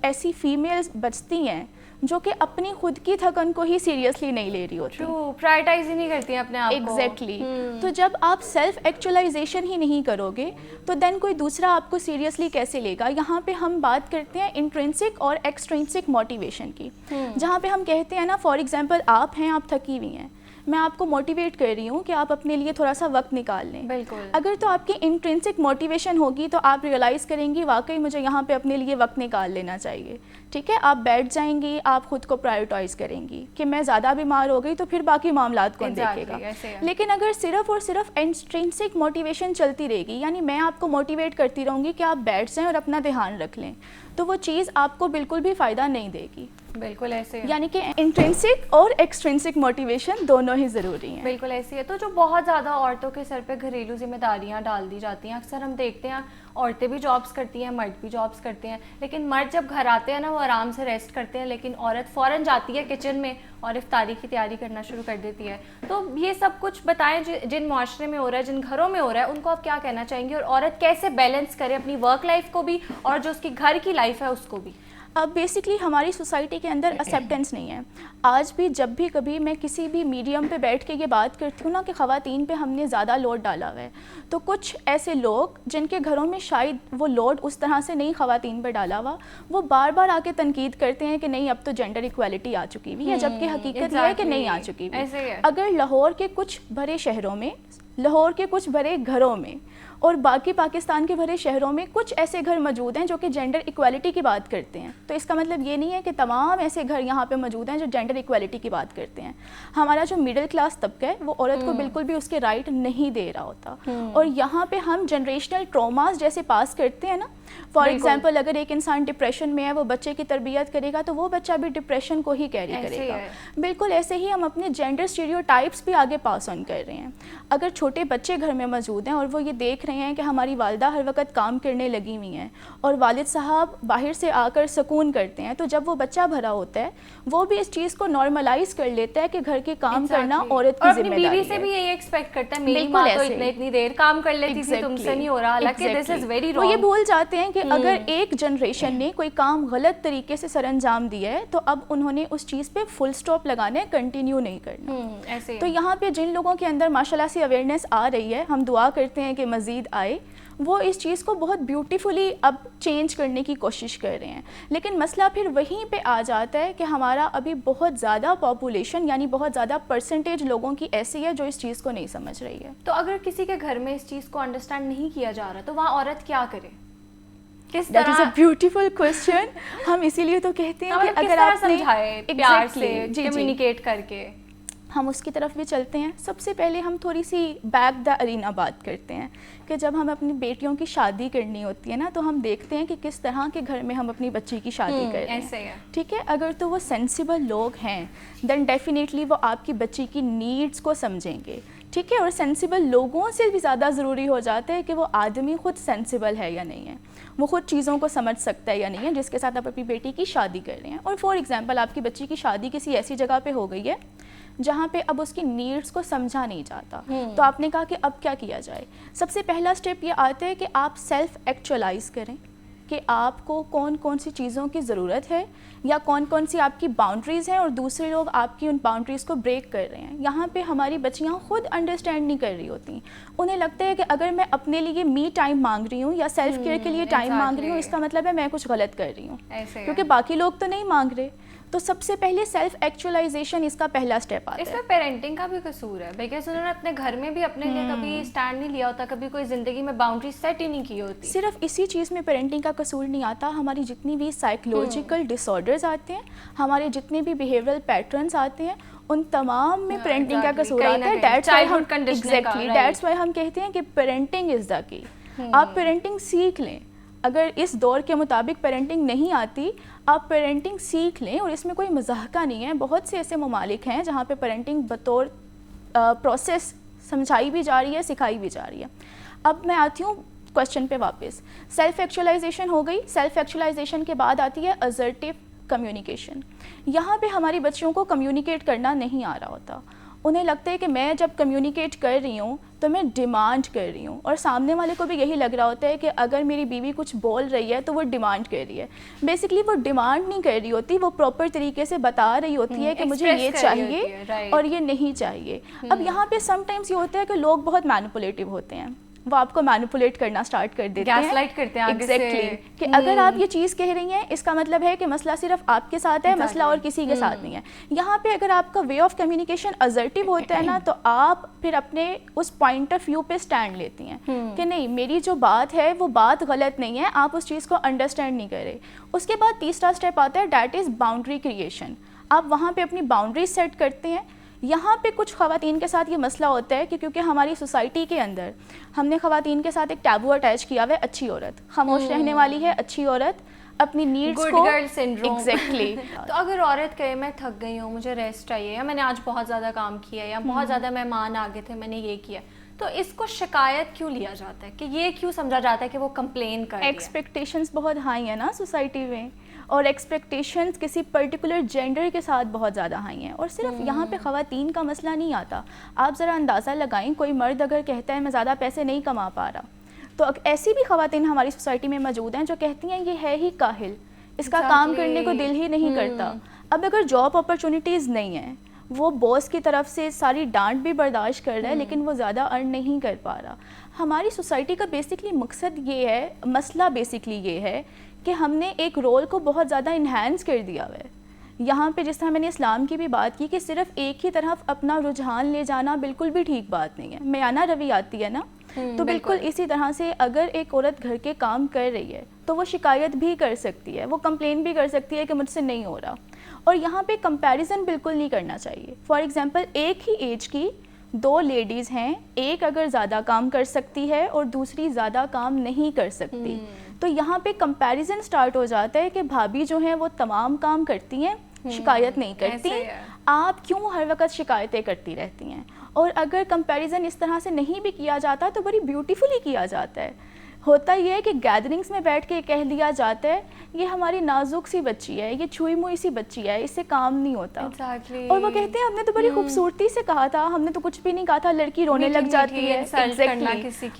ایسی فیمیلز بچتی ہیں جو کہ اپنی خود کی تھکن کو ہی سیریسلی نہیں لے رہی ہوتی, پرائرٹائز ہی نہیں کرتی ہیں اپنے آپ کو. ایگزیکٹلی. تو جب آپ سیلف ایکچولائزیشن ہی نہیں کرو گے تو دین کوئی دوسرا آپ کو سیریسلی کیسے لے گا. یہاں پہ ہم بات کرتے ہیں انٹرنسک اور ایکسٹرنسک موٹیویشن کی, جہاں پہ ہم کہتے ہیں نا, فار ایگزامپل آپ ہیں, آپ تھکی ہوئی ہیں, میں آپ کو موٹیویٹ کر رہی ہوں کہ آپ اپنے لیے تھوڑا سا وقت نکال لیں. بالکل. اگر تو آپ کی انٹرنسک موٹیویشن ہوگی تو آپ ریئلائز کریں گی واقعی مجھے یہاں پہ اپنے لیے وقت نکال لینا چاہیے. ٹھیک ہے, آپ بیٹھ جائیں گی, آپ خود کو پرائیورٹائز کریں گی کہ میں زیادہ بیمار ہو گئی تو پھر باقی معاملات کون دیکھے گا. لیکن اگر صرف اور صرف انٹرنسک موٹیویشن چلتی رہے گی, یعنی میں آپ کو موٹیویٹ کرتی رہوں گی کہ آپ بیٹھ جائیں اور اپنا دھیان رکھ لیں, تو وہ چیز آپ کو بالکل بھی فائدہ نہیں دے گی. بالکل ایسے ہے. یعنی کہ انٹرنسک اور ایکسٹرنسک موٹیویشن دونوں ہی ضروری ہیں. بالکل ایسی ہے. تو جو بہت زیادہ عورتوں کے سر پہ گھریلو ذمہ داریاں ڈال دی جاتی ہیں, اکثر ہم دیکھتے ہیں عورتیں بھی جابس کرتی ہیں, مرد بھی جابس کرتے ہیں, لیکن مرد جب گھر آتے ہیں نا وہ آرام سے ریسٹ کرتے ہیں, لیکن عورت فوراً جاتی ہے کچن میں اور افطاری کی تیاری کرنا شروع کر دیتی ہے. تو یہ سب کچھ بتائیں جن معاشرے میں ہو رہا ہے, جن گھروں میں ہو رہا ہے, ان کو آپ کیا کہنا چاہیں گے, اور عورت کیسے بیلنس کرے اپنی ورک لائف کو بھی اور جو اس کی گھر کی لائف ہے اس کو بھی. اب بیسکلی ہماری سوسائٹی کے اندر ایکسیپٹنس نہیں ہے. آج بھی جب بھی کبھی میں کسی بھی میڈیم پہ بیٹھ کے یہ بات کرتی ہوں نا کہ خواتین پہ ہم نے زیادہ لوڈ ڈالا ہوا ہے, تو کچھ ایسے لوگ جن کے گھروں میں شاید وہ لوڈ اس طرح سے نہیں خواتین پہ ڈالا ہوا, وہ بار بار آ کے تنقید کرتے ہیں کہ نہیں اب تو جینڈر ایکویلٹی آ چکی ہوئی ہے, جبکہ حقیقت یہ ہے کہ نہیں آ چکی ہوئی. اگر لاہور کے کچھ بڑے شہروں میں, لاہور کے کچھ بڑے گھروں میں اور باقی پاکستان کے بڑے شہروں میں کچھ ایسے گھر موجود ہیں جو کہ جینڈر ایکویلٹی کی بات کرتے ہیں, تو اس کا مطلب یہ نہیں ہے کہ تمام ایسے گھر یہاں پہ موجود ہیں جو جینڈر ایکویلٹی کی بات کرتے ہیں. ہمارا جو مڈل کلاس طبقہ ہے وہ عورت کو بالکل بھی اس کے رائٹ نہیں دے رہا ہوتا, اور یہاں پہ ہم جنریشنل ٹروماز جیسے پاس کرتے ہیں نا. فار ایگزامپل اگر ایک انسان ڈپریشن میں ہے, وہ بچے کی تربیت کرے گا تو وہ بچہ بھی ڈپریشن کو ہی کیری کرے گا. بالکل ایسے ہی ہم اپنے جینڈر اسٹیریوٹائپس بھی آگے پاس آن کر رہے ہیں. اگر چھوٹے بچے گھر میں موجود ہیں اور وہ یہ دیکھ رہے ہیں کہ ہماری والدہ ہر وقت کام کرنے لگی ہوئی ہیں اور والد صاحب باہر سے آ کر سکون کرتے ہیں, تو جب وہ بچہ بھرا ہوتا ہے وہ بھی اس چیز کو نارملائز کر لیتا ہے کہ گھر کے کام کرنا عورت کی ذمہ داری ہے. بیوی سے بھی یہی ایکسپیکٹ کرتا ہے, میری ماں تو اتنی دیر کام کر لیتی تھی, تم سے نہیں ہو رہا, حالانکہ دس از ویری رانگ. وہ یہ بھول جاتے ہیں کہ اگر ایک جنریشن نے کوئی کام غلط طریقے سے سر انجام دیا ہے تو اب انہوں نے اس چیز پہ فل سٹاپ لگانا ہے, کنٹینیو نہیں کرنا. تو یہاں پہ جن لوگوں کے اندر ماشاءاللہ سے اویئرنیس آ رہی ہے, ہم دعا کرتے ہیں کہ مزید آئے, وہ اس چیز کو بہت بیوٹیفلی اب چینج کرنے کی کوشش کر رہے ہیں. لیکن مسئلہ پھر وہیں پہ آ جاتا ہے کہ ہمارا ابھی بہت زیادہ پاپولیشن, یعنی بہت زیادہ پرسنٹیج لوگوں کی ایسی ہے جو اس چیز کو نہیں سمجھ رہی ہے. تو اگر کسی کے گھر میں اس چیز کو انڈرسٹینڈ نہیں کیا جا رہا تو وہاں عورت کیا کرے؟ That is a beautiful question. ہم اسی لیے تو کہتے ہیں کہ اگر آپ سمجھائے پیار سے, کمیونیکیٹ کر کے, ہم اس کی طرف بھی چلتے ہیں. سب سے پہلے ہم تھوڑی سی بیک دا ارینا بات کرتے ہیں کہ جب ہم اپنی بیٹیوں کی شادی کرنی ہوتی ہے نا, تو ہم دیکھتے ہیں کہ کس طرح کے گھر میں ہم اپنی بچی کی شادی کر رہے ہیں. ٹھیک ہے, اگر تو وہ سینسیبل لوگ ہیں دین ڈیفینیٹلی وہ آپ کی بچی کی نیڈس کو سمجھیں گے. ٹھیک ہے, اور سینسیبل لوگوں سے بھی زیادہ ضروری ہو جاتا ہے کہ وہ آدمی خود سینسیبل ہے یا نہیں ہے, وہ خود چیزوں کو سمجھ سکتا ہے یا نہیں ہے جس کے ساتھ آپ اپنی بیٹی کی شادی کر رہے ہیں. اور فار ایگزامپل آپ کی بچی کی شادی کسی ایسی جگہ پہ ہو گئی ہے جہاں پہ اب اس کی نیڈس کو سمجھا نہیں جاتا, تو آپ نے کہا کہ اب کیا کیا جائے. سب سے پہلا اسٹیپ یہ آتا ہے کہ آپ سیلف ایکچولائز کریں کہ آپ کو کون کون سی چیزوں کی ضرورت ہے یا کون کون سی آپ کی باؤنڈریز ہیں اور دوسرے لوگ آپ کی ان باؤنڈریز کو بریک کر رہے ہیں. یہاں پہ ہماری بچیاں خود انڈرسٹینڈ نہیں کر رہی ہوتی, انہیں لگتا ہے کہ اگر میں اپنے لیے می ٹائم مانگ رہی ہوں یا سیلف کیئر کے لیے ٹائم مانگ رہی ہوں, اس کا مطلب ہے میں کچھ غلط کر رہی ہوں, کیونکہ باقی لوگ تو نہیں مانگ رہے. تو سب سے پہلے سیلف ایکچولائزیشن اس کا پہلا اسٹیپ آتا ہے. اس میں پیرنٹنگ کا بھی قصور ہے, بیکاز انہوں نے اپنے گھر میں بھی اپنے لیے کبھی اسٹینڈ نہیں لیا ہوتا, کبھی کوئی زندگی میں باؤنڈری سیٹ ہی نہیں کی ہوتی. صرف اسی چیز میں پیرنٹنگ کا قصور نہیں آتا, ہماری جتنی بھی سائیکولوجیکل ڈس آرڈرز آتے ہیں, ہمارے جتنے بھی بیہیورل پیٹرنس آتے ہیں, ان تمام میں پیرنٹنگ کا قصور آتا ہے. دیٹس وائی ہم کہتے ہیں کہ پیرنٹنگ از دا کی. آپ پیرنٹنگ سیکھ لیں. اگر اس دور کے مطابق پیرنٹنگ نہیں آتی, آپ پیرنٹنگ سیکھ لیں, اور اس میں کوئی مضحکہ نہیں ہے. بہت سے ایسے ممالک ہیں جہاں پہ پیرنٹنگ بطور پروسیس سمجھائی بھی جا رہی ہے, سکھائی بھی جا رہی ہے. اب میں آتی ہوں کوشچن پہ واپس. سیلف ایکچولائزیشن ہو گئی. سیلف ایکچولائزیشن کے بعد آتی ہے assertive کمیونیکیشن. یہاں پہ ہماری بچیوں کو کمیونیکیٹ کرنا نہیں آ رہا ہوتا, انہیں لگتا ہے کہ میں جب کمیونیکیٹ کر رہی ہوں تو میں ڈیمانڈ کر رہی ہوں, اور سامنے والے کو بھی یہی لگ رہا ہوتا ہے کہ اگر میری بیوی کچھ بول رہی ہے تو وہ ڈیمانڈ کر رہی ہے. بیسکلی وہ ڈیمانڈ نہیں کر رہی ہوتی, وہ پراپر طریقے سے بتا رہی ہوتی ہے کہ مجھے یہ چاہیے اور یہ نہیں چاہیے. اب یہاں پہ سم ٹائمز یہ ہوتا ہے کہ لوگ بہت مینیپولیٹو ہوتے ہیں, وہ آپ کو مینیپولیٹ کرنا سٹارٹ کر دیتے ہیں, گیس لائٹ کرتے ہیں آگے سے ایگزیکٹلی, کہ اگر آپ یہ چیز کہہ رہی ہیں اس کا مطلب ہے کہ مسئلہ صرف آپ کے ساتھ ہے, مسئلہ اور کسی کے ساتھ نہیں ہے. یہاں پہ اگر آپ کا وے آف کمیونیکیشن اسرٹیو ہوتا ہے نا, تو آپ پھر اپنے اس پوائنٹ آف ویو پہ اسٹینڈ لیتی ہیں کہ نہیں, میری جو بات ہے وہ بات غلط نہیں ہے, آپ اس چیز کو انڈرسٹینڈ نہیں کر رہے. اس کے بعد تیسرا اسٹیپ آتا ہے, دیٹ از باؤنڈری کریشن. آپ وہاں پہ اپنی باؤنڈری سیٹ کرتے ہیں. یہاں پہ کچھ خواتین کے ساتھ یہ مسئلہ ہوتا ہے کہ کیونکہ ہماری سوسائٹی کے اندر ہم نے خواتین کے ساتھ ایک ٹیبو اٹیچ کیا ہوا ہے, اچھی عورت خاموش رہنے والی ہے, اچھی عورت اپنی نیڈس کو, ایگزیکٹلی. تو اگر عورت کہے میں تھک گئی ہوں, مجھے ریسٹ چاہیے, یا میں نے آج بہت زیادہ کام کیا, یا بہت زیادہ مہمان آ گئے تھے, میں نے یہ کیا, تو اس کو شکایت کیوں لیا جاتا ہے, کہ یہ کیوں سمجھا جاتا ہے کہ وہ کمپلین کر رہی ہے؟ ایکسپیکٹیشنز بہت ہائی ہیں نا سوسائٹی میں, اور ایکسپیکٹیشنز کسی پرٹیکولر جینڈر کے ساتھ بہت زیادہ ہائی ہیں. اور صرف یہاں پہ خواتین کا مسئلہ نہیں آتا. آپ ذرا اندازہ لگائیں, کوئی مرد اگر کہتا ہے میں زیادہ پیسے نہیں کما پا رہا, تو ایسی بھی خواتین ہماری سوسائٹی میں موجود ہیں جو کہتی ہیں یہ ہے ہی کاہل, اس کا کام کرنے کو دل ہی نہیں کرتا. اب اگر جاب اپرچونیٹیز نہیں ہیں, وہ باس کی طرف سے ساری ڈانٹ بھی برداشت کر رہا ہے لیکن وہ زیادہ ارن نہیں کر پا رہا. ہماری سوسائٹی کا بیسکلی مقصد یہ ہے, مسئلہ بیسکلی یہ ہے کہ ہم نے ایک رول کو بہت زیادہ انہینس کر دیا ہوا ہے. یہاں پہ جس طرح میں نے اسلام کی بھی بات کی کہ صرف ایک ہی طرف اپنا رجحان لے جانا بالکل بھی ٹھیک بات نہیں ہے, میانہ روی آتی ہے نا, تو بالکل اسی طرح سے اگر ایک عورت گھر کے کام کر رہی ہے تو وہ شکایت بھی کر سکتی ہے, وہ کمپلین بھی کر سکتی ہے کہ مجھ سے نہیں ہو رہا. اور یہاں پہ کمپیریزن بالکل نہیں کرنا چاہیے. فار ایگزامپل, ایک ہی ایج کی دو لیڈیز ہیں, ایک اگر زیادہ کام کر سکتی ہے اور دوسری زیادہ کام نہیں کر سکتی, تو یہاں پہ کمپیریزن سٹارٹ ہو جاتا ہے کہ بھابھی جو ہیں وہ تمام کام کرتی ہیں, شکایت نہیں کرتی, آپ کیوں ہر وقت شکایتیں کرتی رہتی ہیں. اور اگر کمپیریزن اس طرح سے نہیں بھی کیا جاتا تو بڑی بیوٹیفلی کیا جاتا ہے. ہوتا یہ ہے کہ گیدرنگس میں بیٹھ کے کہہ دیا جاتا ہے یہ ہماری نازک سی بچی ہے, یہ چھوئی موئی سی بچی ہے, اس سے کام نہیں ہوتا. اور وہ کہتے ہیں ہم نے تو بڑی خوبصورتی سے کہا تھا, ہم نے تو کچھ بھی نہیں کہا تھا, لڑکی رونے لگ جاتی ہے.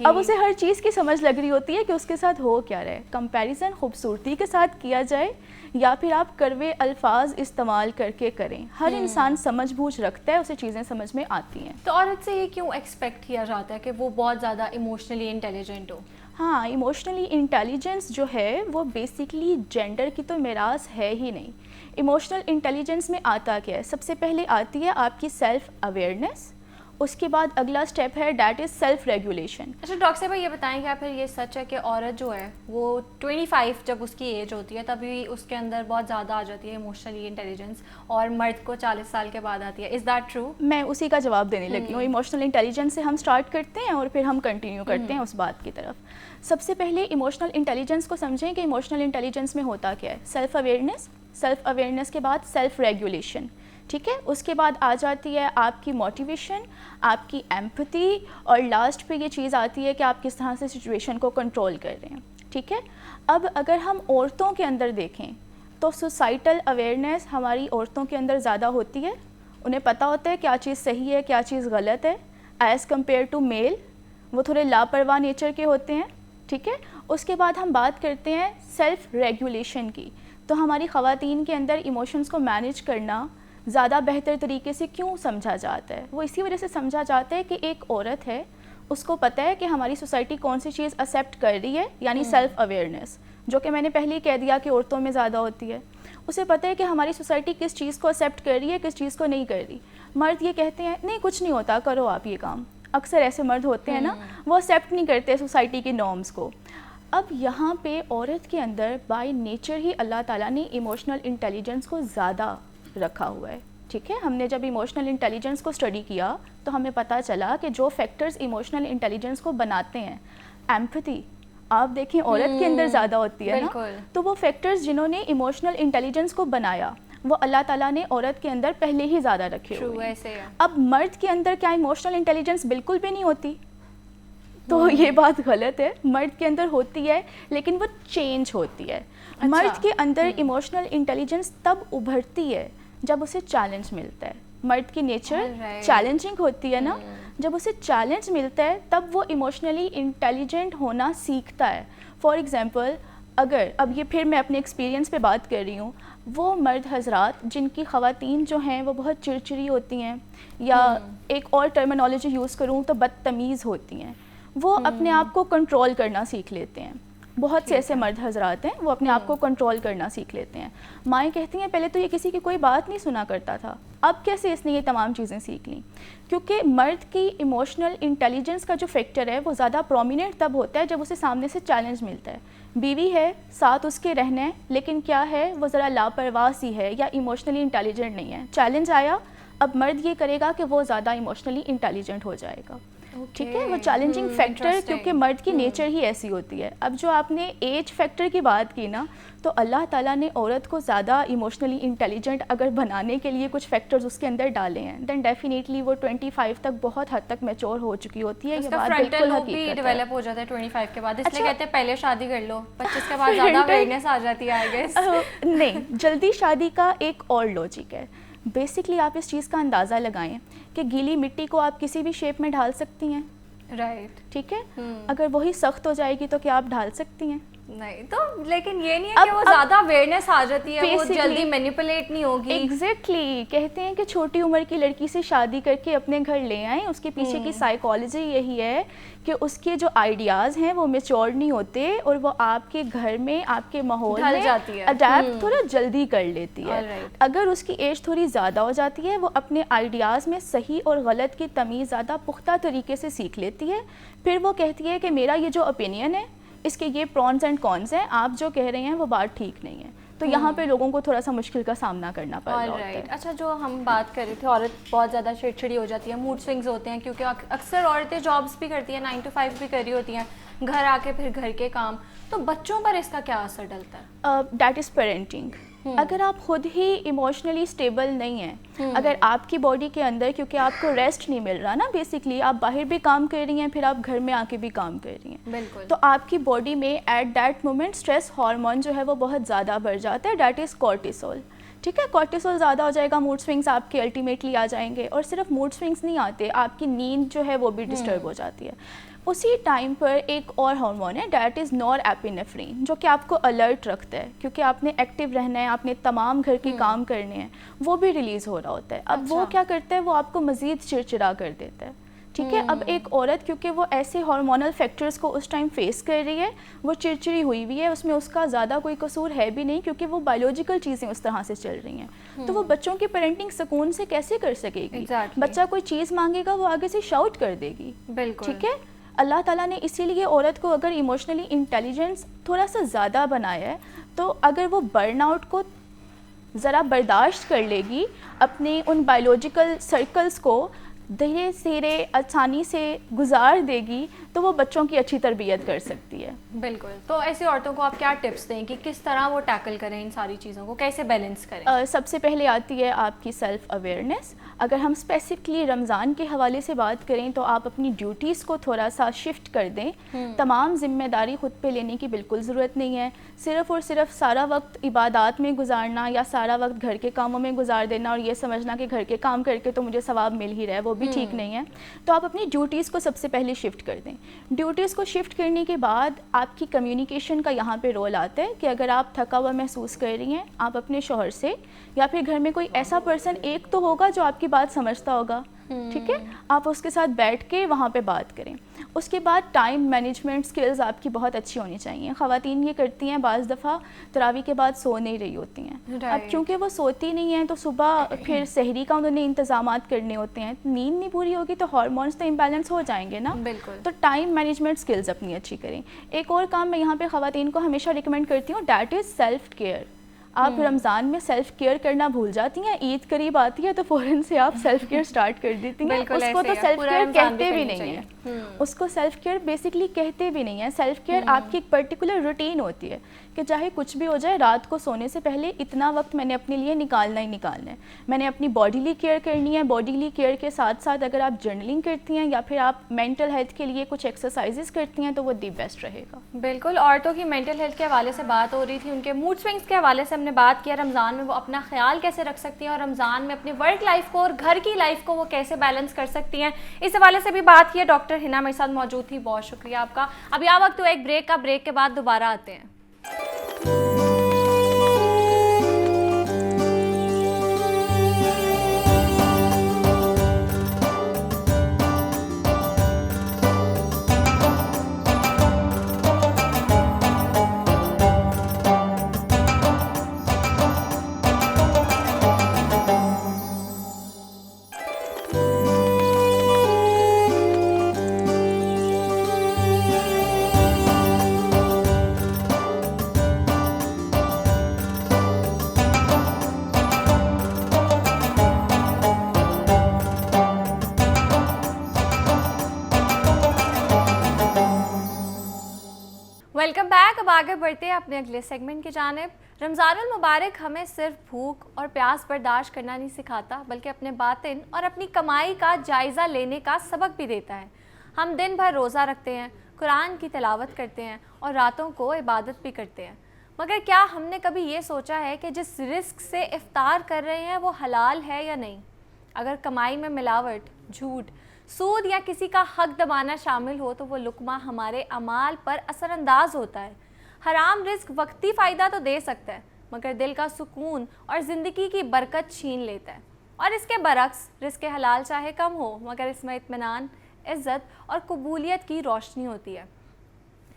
اب اسے ہر چیز کی سمجھ لگ رہی ہوتی ہے کہ اس کے ساتھ ہو کیا رہے. کمپیریزن خوبصورتی کے ساتھ کیا جائے یا پھر آپ کڑوے الفاظ استعمال کر کے کریں. ہر انسان سمجھ بوجھ رکھتا ہے, اسے چیزیں سمجھ میں آتی ہیں. تو عورت سے یہ کیوں ایکسپیکٹ کیا جاتا ہے کہ وہ بہت زیادہ ایموشنلی انٹیلیجنٹ ہو؟ ہاں, ایموشنلی انٹیلیجنس جو ہے وہ بیسکلی جینڈر کی تو میراث ہے ہی نہیں. ایموشنل انٹیلیجنس میں آتا کیا ہے؟ سب سے پہلے آتی ہے آپ کی سیلف اویئرنیس, اس کے بعد اگلا اسٹیپ ہے دیٹ از سیلف ریگولیشن. اچھا ڈاکٹر صاحب یہ بتائیں کہ پھر یہ سچ ہے کہ عورت جو ہے وہ 25 جب اس کی ایج ہوتی ہے تبھی اس کے اندر بہت زیادہ آ جاتی ہے ایموشنلی انٹیلیجنس, اور مرد کو 40 سال کے بعد آتی ہے, از دیٹ ٹرو؟ میں اسی کا جواب دینے لگی ہوں. ایموشنل انٹیلیجنس سے ہم اسٹارٹ کرتے ہیں اور پھر ہم کنٹینیو کرتے ہیں اس بات کی طرف. سب سے پہلے ایموشنل انٹیلیجنس کو سمجھیں کہ ایموشنل انٹیلیجنس میں ہوتا کیا ہے. سیلف اویئرنیس, سیلف اویئرنیس کے بعد سیلف ریگولیشن, ٹھیک ہے. اس کے بعد آ جاتی ہے آپ کی موٹیویشن, آپ کی ایمپتھی, اور لاسٹ پہ یہ چیز آتی ہے کہ آپ کس طرح سے سچویشن کو کنٹرول کر رہے ہیں, ٹھیک ہے. اب اگر ہم عورتوں کے اندر دیکھیں تو سوسائٹل اویئرنیس ہماری عورتوں کے اندر زیادہ ہوتی ہے. انہیں پتہ ہوتا ہے کیا چیز صحیح ہے کیا چیز غلط ہے, ایز کمپیئر ٹو میل. وہ تھوڑے لاپرواہ نیچر کے ہوتے ہیں, ٹھیک ہے. اس کے بعد ہم بات کرتے ہیں سیلف ریگولیشن کی. تو ہماری خواتین کے اندر ایموشنز کو مینیج کرنا زیادہ بہتر طریقے سے کیوں سمجھا جاتا ہے؟ وہ اسی وجہ سے سمجھا جاتا ہے کہ ایک عورت ہے, اس کو پتہ ہے کہ ہماری سوسائٹی کون سی چیز ایکسیپٹ کر رہی ہے, یعنی سیلف اویئرنیس, جو کہ میں نے پہلے ہی کہہ دیا کہ عورتوں میں زیادہ ہوتی ہے. اسے پتہ ہے کہ ہماری سوسائٹی کس چیز کو ایکسیپٹ کر رہی ہے, کس چیز کو نہیں کر رہی. مرد یہ کہتے ہیں نہیں کچھ نہیں ہوتا, کرو آپ یہ کام. اکثر ایسے مرد ہوتے ہیں نا, وہ ایکسیپٹ نہیں کرتے سوسائٹی کی نارمس کو. اب یہاں پہ عورت کے اندر بائی نیچر ہی اللہ تعالیٰ نے ایموشنل انٹیلیجنس کو زیادہ رکھا ہوا ہے, ٹھیک ہے. ہم نے جب ایموشنل انٹیلیجنس کو اسٹڈی کیا تو ہمیں پتہ چلا کہ جو فیکٹرز ایموشنل انٹیلیجنس کو بناتے ہیں, ایمپتھی آپ دیکھیں عورت کے اندر زیادہ ہوتی ہے نا, تو وہ فیکٹرز جنہوں نے ایموشنل انٹیلیجنس کو بنایا وہ اللہ تعالیٰ نے عورت کے اندر پہلے ہی زیادہ رکھے ہوئے ہیں. اب مرد کے اندر کیا ایموشنل انٹیلیجنس بالکل بھی نہیں ہوتی؟ تو یہ بات غلط ہے. مرد کے اندر ہوتی ہے لیکن وہ چینج ہوتی ہے. مرد کے اندر ایموشنل انٹیلیجنس تب ابھرتی ہے جب اسے چیلنج ملتا ہے. مرد کی نیچر چیلنجنگ ہوتی ہے نا, جب اسے چیلنج ملتا ہے تب وہ ایموشنلی انٹیلیجنٹ ہونا سیکھتا ہے. فار ایگزامپل اگر اب یہ پھر میں اپنے ایکسپیرینس پہ بات کر رہی ہوں, وہ مرد حضرات جن کی خواتین جو ہیں وہ بہت چڑچڑی ہوتی ہیں, یا ایک اور ٹرمینالوجی یوز کروں تو بدتمیز ہوتی ہیں, وہ اپنے آپ کو کنٹرول کرنا سیکھ لیتے ہیں. بہت سے ایسے مرد حضرات ہیں وہ اپنے آپ کو کنٹرول کرنا سیکھ لیتے ہیں. مائیں کہتی ہیں پہلے تو یہ کسی کی کوئی بات نہیں سنا کرتا تھا, اب کیسے اس نے یہ تمام چیزیں سیکھ لیں؟ کیونکہ مرد کی ایموشنل انٹیلیجنس کا جو فیکٹر ہے وہ زیادہ پرومیننٹ تب ہوتا ہے جب اسے سامنے سے چیلنج ملتا ہے. بیوی ہے, ساتھ اس کے رہنا ہے, لیکن کیا ہے وہ ذرا لاپرواہ سی ہے یا ایموشنلی انٹیلیجنٹ نہیں ہے. چیلنج آیا, اب مرد یہ کرے گا کہ وہ زیادہ ایموشنلی انٹیلیجنٹ ہو جائے گا. ٹھیک ہے, وہ چیلنجنگ فیکٹر کیونکہ مرد کی نیچر ہی ایسی ہوتی ہے. اب جو آپ نے ایج فیکٹر کی بات کی نا, تو اللہ تعالیٰ نے عورت کو زیادہ ایموشنلی انٹیلیجنٹ اگر بنانے کے لیے کچھ فیکٹرز اس کے اندر ڈالے ہیں, دین ڈیفینیٹلی وہ 25 تک بہت حد تک میچور ہو چکی ہوتی ہے. یہ بات بالکل حقیقت ہے. ڈیولپ ہو جاتا ہے 25 کے بعد, اس لیے کہتے ہیں پہلے شادی کر لو, 25 کے بعد زیادہ اویئرنیس آ جاتی ہے آئی گیس. نہیں, جلدی شادی کا ایک اور لاجک ہے. بیسکلی آپ اس چیز کا اندازہ لگائیں کہ گیلی مٹی کو آپ کسی بھی شیپ میں ڈھال سکتی ہیں, رائٹ, ٹھیک ہے, اگر وہی سخت ہو جائے گی تو کیا آپ ڈھال سکتی ہیں؟ نہیں. تو لیکن یہ نہیں ہے کہ وہ زیادہ اویئرنیس آ جاتی ہے, وہ جلدی مینیپولیٹ نہیں ہوگی. ایگزیکٹلی, کہتے ہیں کہ چھوٹی عمر کی لڑکی سے شادی کر کے اپنے گھر لے آئیں, اس کے پیچھے کی سائیکالوجی یہی ہے کہ اس کے جو آئیڈیاز ہیں وہ میچور نہیں ہوتے, اور وہ آپ کے گھر میں, آپ کے ماحول میں اڈیپٹ تھوڑا جلدی کر لیتی ہے. اگر اس کی ایج تھوڑی زیادہ ہو جاتی ہے, وہ اپنے آئیڈیاز میں صحیح اور غلط کی تمیز زیادہ پختہ طریقے سے سیکھ لیتی ہے. پھر وہ کہتی ہے کہ میرا یہ جو اوپینین ہے اس کے یہ پرونز اینڈ کونز ہیں, آپ جو کہہ رہے ہیں وہ بات ٹھیک نہیں ہے. تو یہاں پہ لوگوں کو تھوڑا سا مشکل کا سامنا کرنا پڑ رہا ہوتا ہے. اچھا, جو ہم بات کر رہے تھے, عورت بہت زیادہ چڑچڑی ہو جاتی ہے, موڈ سوئنگز ہوتے ہیں, کیونکہ اکثر عورتیں جابس بھی کرتی ہیں, 9 to 5 بھی کر رہی ہوتی ہیں, گھر آ کے پھر گھر کے کام, تو بچوں پر اس کا کیا اثر ڈلتا ہے؟ That is parenting. اگر آپ خود ہی ایموشنلی اسٹیبل نہیں ہیں, اگر آپ کی باڈی کے اندر, کیونکہ آپ کو ریسٹ نہیں مل رہا نا, بیسکلی آپ باہر بھی کام کر رہی ہیں, پھر آپ گھر میں آ کے بھی کام کر رہی ہیں, بالکل, تو آپ کی باڈی میں at that moment stress hormone جو ہے وہ بہت زیادہ بڑھ جاتا ہے, دیٹ از کورٹیسول. ٹھیک ہے, کورٹیسول زیادہ ہو جائے گا, موڈ سوئنگس آپ کے الٹیمیٹلی آ جائیں گے, اور صرف موڈ سوئنگس نہیں آتے, آپ کی نیند جو ہے وہ بھی ڈسٹرب ہو جاتی ہے. اسی ٹائم پر ایک اور ہارمون ہے, دیٹ از نور ایپینیفرین, جو کہ آپ کو الرٹ رکھتا ہے, کیونکہ آپ نے ایکٹیو رہنا ہے, آپ نے تمام گھر کے کام کرنے ہیں, وہ بھی ریلیز ہو رہا ہوتا ہے. اب وہ کیا کرتا ہے, وہ آپ کو مزید چڑچڑا کر دیتا ہے. ٹھیک ہے, اب ایک عورت کیونکہ وہ ایسے ہارمونل فیکٹرز کو اس ٹائم فیس کر رہی ہے, وہ چڑچڑی ہوئی ہوئی ہے, اس میں اس کا زیادہ کوئی قصور ہے بھی نہیں, کیونکہ وہ بایولوجیکل چیزیں اس طرح سے چل رہی ہیں. تو وہ بچوں کی پیرنٹنگ سکون سے کیسے کر سکے گی؟ بچہ کوئی چیز مانگے گا, وہ آگے سے شاؤٹ کر دے گی. بالکل, ٹھیک ہے, اللہ تعالیٰ نے اسی لیے عورت کو اگر ایموشنلی انٹیلیجنس تھوڑا سا زیادہ بنایا ہے, تو اگر وہ برن آؤٹ کو ذرا برداشت کر لے گی, اپنے ان بایولوجیکل سرکلز کو دھیرے دھیرے آسانی سے گزار دے گی, تو وہ بچوں کی اچھی تربیت کر سکتی ہے. بالکل. تو ایسی عورتوں کو آپ کیا ٹپس دیں کہ کس طرح وہ ٹیکل کریں ان ساری چیزوں کو, کیسے بیلنس کریں؟ سب سے پہلے آتی ہے آپ کی سیلف اویئرنیس. اگر ہم اسپیسیفکلی رمضان کے حوالے سے بات کریں تو آپ اپنی ڈیوٹیز کو تھوڑا سا شفٹ کر دیں. تمام ذمہ داری خود پہ لینے کی بالکل ضرورت نہیں ہے. صرف اور صرف سارا وقت عبادات میں گزارنا یا سارا وقت گھر کے کاموں میں گزار دینا اور یہ سمجھنا کہ گھر کے کام کر کے تو مجھے ثواب مل ہی رہا ہے, وہ بھی ٹھیک نہیں ہے. تو آپ اپنی ڈیوٹیز کو سب سے پہلے شفٹ کر دیں. ڈیوٹیز کو شفٹ کرنے کے بعد آپ کی کمیونیکیشن کا یہاں پہ رول آتا ہے کہ اگر آپ تھکا ہوا محسوس کر رہی ہیں, آپ اپنے شوہر سے یا پھر گھر میں کوئی ایسا پرسن ایک تو ہوگا جو آپ کی بات سمجھتا ہوگا, ٹھیک ہے, آپ اس کے ساتھ بیٹھ کے وہاں پہ بات کریں. اس کے بعد ٹائم مینجمنٹ سکلز آپ کی بہت اچھی ہونی چاہیے. خواتین یہ کرتی ہیں بعض دفعہ تراویح کے بعد سو نہیں رہی ہوتی ہیں. اب چونکہ وہ سوتی نہیں ہیں تو صبح پھر سحری کا انہوں نے انتظامات کرنے ہوتے ہیں, نیند نہیں پوری ہوگی تو ہارمونس تو امبیلنس ہو جائیں گے نا. بالکل. تو ٹائم مینجمنٹ سکلز اپنی اچھی کریں. ایک اور کام میں یہاں پہ خواتین کو ہمیشہ ریکمینڈ کرتی ہوں, دیٹ از سیلف کیئر. آپ رمضان میں سیلف کیئر کرنا بھول جاتی ہیں, عید قریب آتی ہے تو فوراً سے آپ سیلف کیئر سٹارٹ کر دیتی ہیں. اس کو تو سیلف کیئر کہتے بھی نہیں ہیں, اس کو سیلف کیئر بیسکلی کہتے بھی نہیں ہیں. سیلف کیئر آپ کی ایک پرٹیکولر روٹین ہوتی ہے کہ چاہے کچھ بھی ہو جائے, رات کو سونے سے پہلے اتنا وقت میں نے اپنے لیے نکالنا ہی نکالنا ہے. میں نے اپنی باڈیلی کیئر کرنی ہے. باڈیلی کیئر کے ساتھ ساتھ اگر آپ جرنلنگ کرتی ہیں یا پھر آپ مینٹل ہیلتھ کے لیے کچھ ایکسرسائزز کرتی ہیں تو وہ دی بیسٹ رہے گا. بالکل. عورتوں کی مینٹل ہیلتھ کے حوالے سے بات ہو رہی تھی, ان کے موڈ سوئنگس کے حوالے سے ہم نے بات کیا رمضان میں وہ اپنا خیال کیسے رکھ سکتی ہیں اور رمضان میں اپنے ورک لائف کو اور گھر کی لائف کو وہ کیسے بیلنس کر سکتی ہیں، اس حوالے سے بھی بات کی ہے. ڈاکٹر ہنا میرے ساتھ موجود تھی، بہت شکریہ آپ کا. ابھی آ وقت ہوا ایک بریک کا، بریک کے بعد دوبارہ آتے ہیں. Welcome back. اب آگے بڑھتے ہیں اپنے اگلے سیگمنٹ کی جانب. رمضان المبارک ہمیں صرف بھوک اور پیاس برداشت کرنا نہیں سکھاتا بلکہ اپنے باطن اور اپنی کمائی کا جائزہ لینے کا سبق بھی دیتا ہے. ہم دن بھر روزہ رکھتے ہیں، قرآن کی تلاوت کرتے ہیں اور راتوں کو عبادت بھی کرتے ہیں، مگر کیا ہم نے کبھی یہ سوچا ہے کہ جس رزق سے افطار کر رہے ہیں وہ حلال ہے یا نہیں؟ اگر کمائی میں ملاوٹ، جھوٹ، سود یا کسی کا حق دبانا شامل ہو تو وہ لقمہ ہمارے اعمال پر اثر انداز ہوتا ہے. حرام رزق وقتی فائدہ تو دے سکتا ہے مگر دل کا سکون اور زندگی کی برکت چھین لیتا ہے. اور اس کے برعکس رزق حلال چاہے کم ہو مگر اس میں اطمینان، عزت اور قبولیت کی روشنی ہوتی ہے.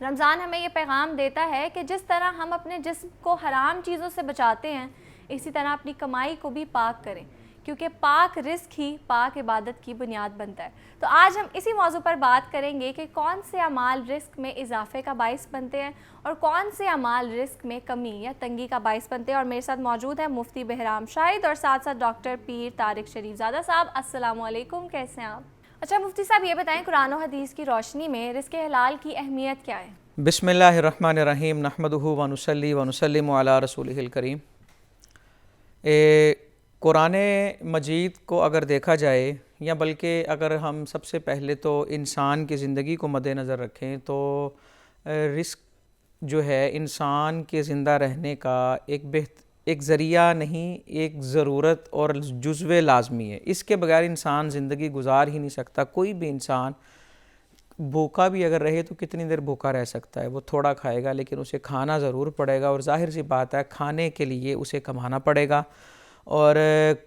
رمضان ہمیں یہ پیغام دیتا ہے کہ جس طرح ہم اپنے جسم کو حرام چیزوں سے بچاتے ہیں اسی طرح اپنی کمائی کو بھی پاک کریں، کیونکہ پاک رزق ہی پاک عبادت کی بنیاد بنتا ہے. تو آج ہم اسی موضوع پر بات کریں گے کہ کون سے اعمال رزق میں اضافے کا باعث بنتے ہیں اور کون سے اعمال رزق میں کمی یا تنگی کا باعث بنتے ہیں. اور میرے ساتھ موجود ہے مفتی بہرام شاہد اور ساتھ ساتھ ڈاکٹر پیر طارق شریف زادہ صاحب. السلام علیکم، کیسے ہیں آپ؟ اچھا مفتی صاحب یہ بتائیں قرآن و حدیث کی روشنی میں رزق حلال کی اہمیت کیا ہے؟ بسم اللہ الرحمن الرحیم، نحمدہ ونصلی ونسلم علی رسولہ الکریم. قرآن مجید کو اگر دیکھا جائے یا بلکہ اگر ہم سب سے پہلے تو انسان کی زندگی کو مد نظر رکھیں تو رزق جو ہے انسان کے زندہ رہنے کا ایک ذریعہ نہیں، ایک ضرورت اور جزو لازمی ہے. اس کے بغیر انسان زندگی گزار ہی نہیں سکتا. کوئی بھی انسان بھوکا بھی اگر رہے تو کتنی دیر بھوکا رہ سکتا ہے؟ وہ تھوڑا کھائے گا لیکن اسے کھانا ضرور پڑے گا، اور ظاہر سی بات ہے کھانے کے لیے اسے کمانا پڑے گا. اور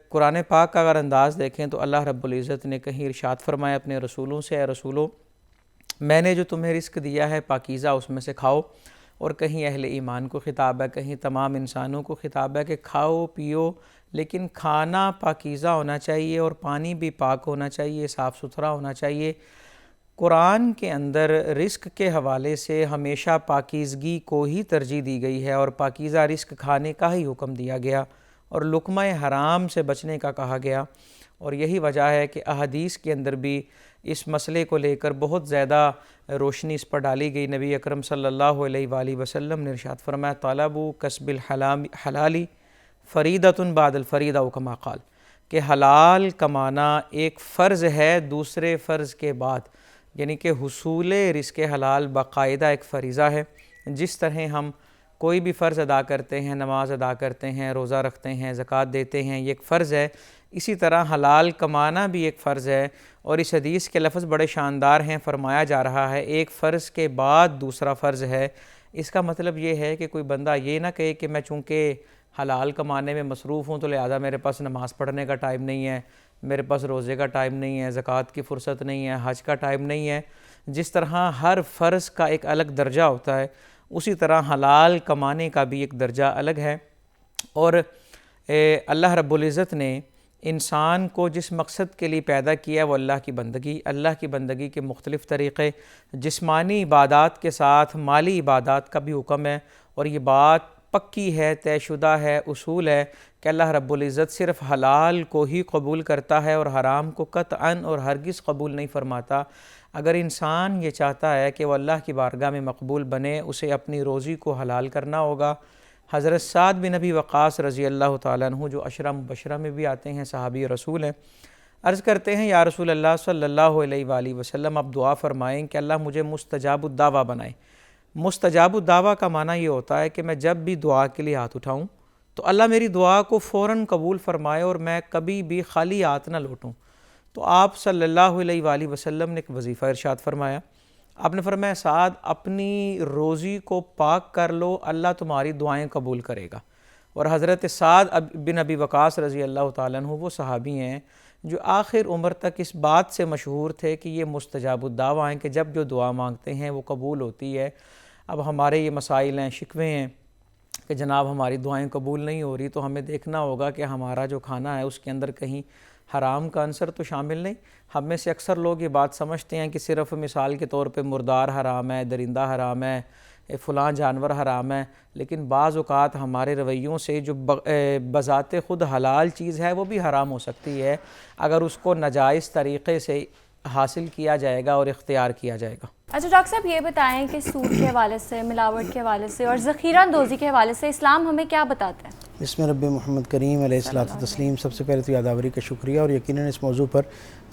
قرآن پاک کا اگر انداز دیکھیں تو اللہ رب العزت نے کہیں ارشاد فرمایا اپنے رسولوں سے، اے رسولو میں نے جو تمہیں رزق دیا ہے پاکیزہ اس میں سے کھاؤ. اور کہیں اہل ایمان کو خطاب ہے، کہیں تمام انسانوں کو خطاب ہے کہ کھاؤ پیو لیکن کھانا پاکیزہ ہونا چاہیے اور پانی بھی پاک ہونا چاہیے، صاف ستھرا ہونا چاہیے. قرآن کے اندر رزق کے حوالے سے ہمیشہ پاکیزگی کو ہی ترجیح دی گئی ہے اور پاکیزہ رزق کھانے کا ہی حکم دیا گیا اور لقمہ حرام سے بچنے کا کہا گیا. اور یہی وجہ ہے کہ احادیث کے اندر بھی اس مسئلے کو لے کر بہت زیادہ روشنی اس پر ڈالی گئی. نبی اکرم صلی اللہ علیہ وآلہ وسلم نے ارشاد فرمایا طلب کسب الحلالی فریدۃ بعد الفریدہ او کما قال، کہ حلال کمانا ایک فرض ہے دوسرے فرض کے بعد، یعنی کہ حصول رزق حلال باقاعدہ ایک فریضہ ہے. جس طرح ہم کوئی بھی فرض ادا کرتے ہیں، نماز ادا کرتے ہیں، روزہ رکھتے ہیں، زکوٰۃ دیتے ہیں، یہ ایک فرض ہے، اسی طرح حلال کمانا بھی ایک فرض ہے. اور اس حدیث کے لفظ بڑے شاندار ہیں، فرمایا جا رہا ہے ایک فرض کے بعد دوسرا فرض ہے. اس کا مطلب یہ ہے کہ کوئی بندہ یہ نہ کہے کہ میں چونکہ حلال کمانے میں مصروف ہوں تو لہذا میرے پاس نماز پڑھنے کا ٹائم نہیں ہے، میرے پاس روزے کا ٹائم نہیں ہے، زکوٰۃ کی فرصت نہیں ہے، حج کا ٹائم نہیں ہے. جس طرح ہر فرض کا ایک الگ درجہ ہوتا ہے اسی طرح حلال کمانے کا بھی ایک درجہ الگ ہے. اور اللہ رب العزت نے انسان کو جس مقصد کے لیے پیدا کیا وہ اللہ کی بندگی کے مختلف طریقے، جسمانی عبادات کے ساتھ مالی عبادات کا بھی حکم ہے. اور یہ بات پکی ہے، طے شدہ ہے، اصول ہے کہ اللہ رب العزت صرف حلال کو ہی قبول کرتا ہے اور حرام کو قطعاً اور ہرگز قبول نہیں فرماتا. اگر انسان یہ چاہتا ہے کہ وہ اللہ کی بارگاہ میں مقبول بنے اسے اپنی روزی کو حلال کرنا ہوگا. حضرت سعد بن ابی وقاص رضی اللہ تعالیٰ عنہ جو عشرہ مبشرہ میں بھی آتے ہیں، صحابی رسول ہیں، عرض کرتے ہیں یا رسول اللہ صلی اللہ علیہ وآلہ وسلم آپ دعا فرمائیں کہ اللہ مجھے مستجاب الدعوہ بنائے. مستجاب الدعوہ کا معنی یہ ہوتا ہے کہ میں جب بھی دعا کے لیے ہاتھ اٹھاؤں تو اللہ میری دعا کو فوراً قبول فرمائے اور میں کبھی بھی خالی ہاتھ نہ لوٹوں۔ تو آپ صلی اللہ علیہ وآلہ وسلم نے ایک وظیفہ ارشاد فرمایا، آپ نے فرمایا سعد اپنی روزی کو پاک کر لو، اللہ تمہاری دعائیں قبول کرے گا۔ اور حضرت سعد بن ابی وقاص رضی اللہ تعالیٰ عنہ وہ صحابی ہیں جو آخر عمر تک اس بات سے مشہور تھے کہ یہ مستجاب الدعویٰ ہیں کہ جب جو دعا مانگتے ہیں وہ قبول ہوتی ہے۔ اب ہمارے یہ مسائل ہیں، شکوے ہیں کہ جناب ہماری دعائیں قبول نہیں ہو رہی، تو ہمیں دیکھنا ہوگا کہ ہمارا جو کھانا ہے اس کے اندر کہیں حرام کا عنصر تو شامل نہیں۔ ہم میں سے اکثر لوگ یہ بات سمجھتے ہیں کہ صرف مثال کے طور پہ مردار حرام ہے، درندہ حرام ہے، فلاں جانور حرام ہے، لیکن بعض اوقات ہمارے رویوں سے جو بذات خود حلال چیز ہے وہ بھی حرام ہو سکتی ہے اگر اس کو ناجائز طریقے سے حاصل کیا جائے گا اور اختیار کیا جائے گا۔ اچھا ڈاکٹر صاحب یہ بتائیں کہ سود کے حوالے سے، ملاوٹ کے حوالے سے اور ذخیرہ اندوزی کے حوالے سے اسلام ہمیں کیا بتاتا ہے؟ بسم رب محمد کریم علیہ الصلوۃ والتسلیم۔ سب سے پہلے تو یادآوری کا شکریہ، اور یقیناً اس موضوع پر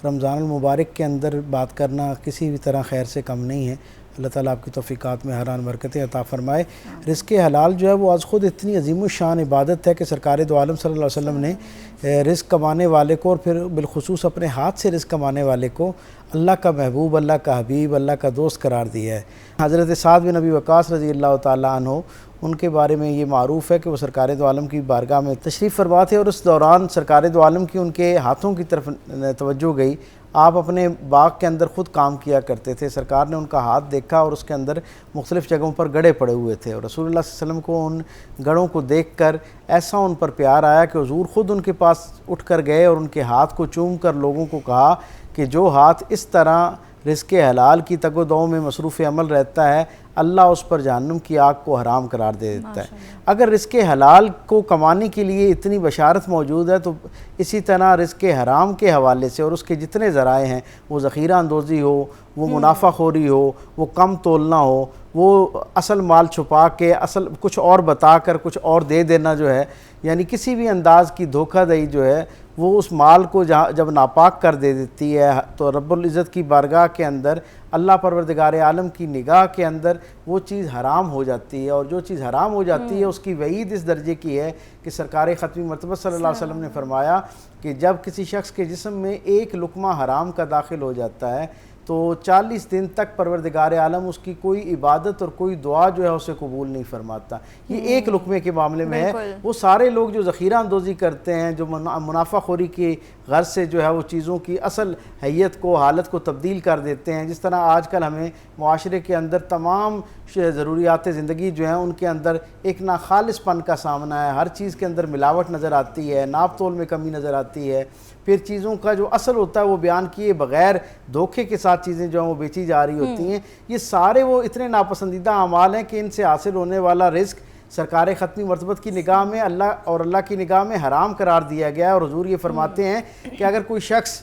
رمضان المبارک کے اندر بات کرنا کسی بھی طرح خیر سے کم نہیں ہے۔ اللہ تعالیٰ آپ کی توفیقات میں حران برکتیں عطا فرمائے۔ رزق حلال جو ہے وہ آج خود اتنی عظیم الشان عبادت ہے کہ سرکار دو عالم صلی اللہ علیہ وسلم نے رزق کمانے والے کو، اور پھر بالخصوص اپنے ہاتھ سے رزق کمانے والے کو اللہ کا محبوب، اللہ کا حبیب، اللہ کا دوست قرار دیا ہے۔ حضرت سعد بن ابی وقاص رضی اللہ تعالیٰ عنہ، ان کے بارے میں یہ معروف ہے کہ وہ سرکار دو عالم کی بارگاہ میں تشریف فرما تھے، اور اس دوران سرکار دو عالم کی ان کے ہاتھوں کی طرف توجہ گئی۔ آپ اپنے باغ کے اندر خود کام کیا کرتے تھے، سرکار نے ان کا ہاتھ دیکھا اور اس کے اندر مختلف جگہوں پر گڑھے پڑے ہوئے تھے، اور رسول اللہ صلی اللہ علیہ وسلم کو ان گڑھوں کو دیکھ کر ایسا ان پر پیار آیا کہ حضور خود ان کے پاس اٹھ کر گئے اور ان کے ہاتھ کو چوم کر لوگوں کو کہا کہ جو ہاتھ اس طرح رزق حلال کی تگ و دو میں مصروف عمل رہتا ہے، اللہ اس پر جہنم کی آگ کو حرام قرار دے دیتا ہے۔ اگر رزق حلال کو کمانے کے لیے اتنی بشارت موجود ہے، تو اسی طرح رزق حرام کے حوالے سے اور اس کے جتنے ذرائع ہیں، وہ ذخیرہ اندوزی ہو، وہ منافع خوری ہو، وہ کم تولنا ہو، وہ اصل مال چھپا کے اصل کچھ اور بتا کر کچھ اور دے دینا جو ہے، یعنی کسی بھی انداز کی دھوکہ دہی جو ہے وہ اس مال کو جب ناپاک کر دے دیتی ہے، تو رب العزت کی بارگاہ کے اندر، اللہ پروردگار عالم کی نگاہ کے اندر وہ چیز حرام ہو جاتی ہے، اور جو چیز حرام ہو جاتی ہے اس کی وعید اس درجے کی ہے کہ سرکار ختمی مرتبہ صلی اللہ علیہ وسلم نے فرمایا کہ جب کسی شخص کے جسم میں ایک لقمہ حرام کا داخل ہو جاتا ہے تو 40 دن تک پروردگار عالم اس کی کوئی عبادت اور کوئی دعا جو ہے اسے قبول نہیں فرماتا۔ یہ ایک لقمے کے معاملے میں ہے۔ وہ سارے لوگ جو ذخیرہ اندوزی کرتے ہیں، جو منافع خوری کی غرض سے جو ہے وہ چیزوں کی اصل حیت کو، حالت کو تبدیل کر دیتے ہیں، جس طرح آج کل ہمیں معاشرے کے اندر تمام ضروریات زندگی جو ہیں ان کے اندر ایک ناخالص پن کا سامنا ہے، ہر چیز کے اندر ملاوٹ نظر آتی ہے، ناپ تول میں کمی نظر آتی ہے، پھر چیزوں کا جو اصل ہوتا ہے وہ بیان کیے بغیر دھوکے کے ساتھ چیزیں جو ہیں وہ بیچی جا رہی ہوتی ہیں۔ یہ سارے وہ اتنے ناپسندیدہ اعمال ہیں کہ ان سے حاصل ہونے والا رزق سرکار ختمی مرتبت کی نگاہ میں اللہ اور اللہ کی نگاہ میں حرام قرار دیا گیا ہے۔ اور حضور یہ فرماتے ہیں کہ اگر کوئی شخص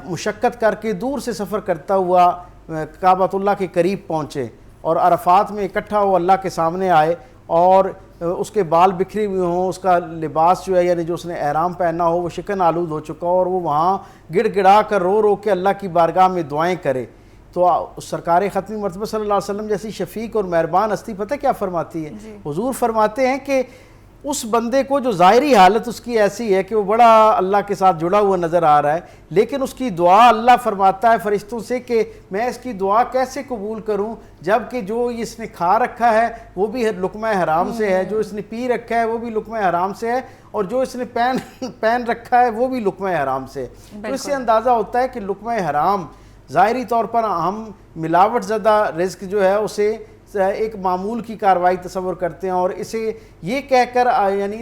مشقت کر کے دور سے سفر کرتا ہوا کعبۃ اللہ کے قریب پہنچے اور عرفات میں اکٹھا ہو اللہ کے سامنے آئے، اور اس کے بال بکھری ہوئے ہوں، اس کا لباس جو ہے یعنی جو اس نے احرام پہنا ہو وہ شکن آلود ہو چکا ہو، اور وہ وہاں گڑ گڑا کر رو رو کے اللہ کی بارگاہ میں دعائیں کرے، تو سرکار ختمی مرتبہ صلی اللہ علیہ وسلم جیسی شفیق اور مہربان ہستی پتہ کیا فرماتی ہے؟ حضور فرماتے ہیں کہ اس بندے کو جو ظاہری حالت اس کی ایسی ہے کہ وہ بڑا اللہ کے ساتھ جڑا ہوا نظر آ رہا ہے، لیکن اس کی دعا اللہ فرماتا ہے فرشتوں سے کہ میں اس کی دعا کیسے قبول کروں، جب کہ جو اس نے کھا رکھا ہے وہ بھی لقمہ حرام سے ہے، جو اس نے پی رکھا ہے وہ بھی لقمہ حرام سے ہے، اور جو اس نے پہن رکھا ہے وہ بھی لقمہ حرام سے ہے۔ تو اس سے اندازہ ہوتا ہے کہ لقمہ حرام ظاہری طور پر ہم ملاوٹ زدہ رزق جو ہے اسے ایک معمول کی کارروائی تصور کرتے ہیں، اور اسے یہ کہہ کر یعنی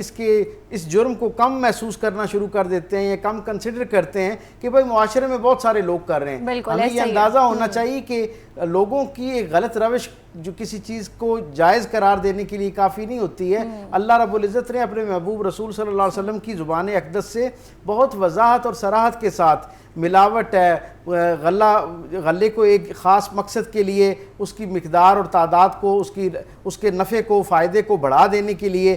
اس جرم کو کم محسوس کرنا شروع کر دیتے ہیں یا کم کنسیڈر کرتے ہیں کہ بھائی معاشرے میں بہت سارے لوگ کر رہے ہیں۔ ہمیں یہ اندازہ ہونا چاہیے کہ لوگوں کی ایک غلط روش جو کسی چیز کو جائز قرار دینے کے لیے کافی نہیں ہوتی ہے۔ اللہ رب العزت نے اپنے محبوب رسول صلی اللہ علیہ وسلم کی زبان اقدس سے بہت وضاحت اور صراحت کے ساتھ ملاوٹ ہے، غلے کو ایک خاص مقصد کے لیے اس کی مقدار اور تعداد کو، اس کے نفع کو، فائدے کو بڑھا دینے کے لیے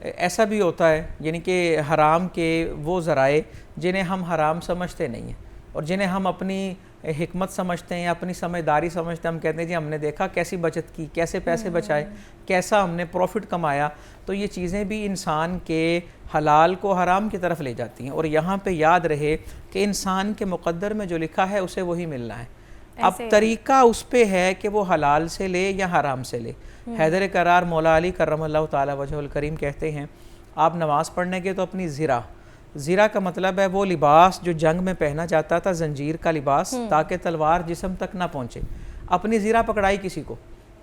ایسا بھی ہوتا ہے یعنی کہ حرام کے وہ ذرائع جنہیں ہم حرام سمجھتے نہیں ہیں اور جنہیں ہم اپنی حکمت سمجھتے ہیں، اپنی سمجھداری سمجھتے ہیں، ہم کہتے ہیں جی ہم نے دیکھا کیسی بچت کی، کیسے پیسے بچائے، کیسا ہم نے پروفٹ کمایا، تو یہ چیزیں بھی انسان کے حلال کو حرام کی طرف لے جاتی ہیں۔ اور یہاں پہ یاد رہے کہ انسان کے مقدر میں جو لکھا ہے اسے وہی ملنا ہے، اب طریقہ اس پہ ہے کہ وہ حلال سے لے یا حرام سے لے۔ حیدر کرار مولا علی کرم اللہ تعالی وجہ الکریم کہتے ہیں آپ نماز پڑھنے کے تو اپنی زرہ کا مطلب ہے وہ لباس جو جنگ میں پہنا جاتا تھا، زنجیر کا لباس، تاکہ تلوار جسم تک نہ پہنچے، اپنی زرہ پکڑائی کسی کو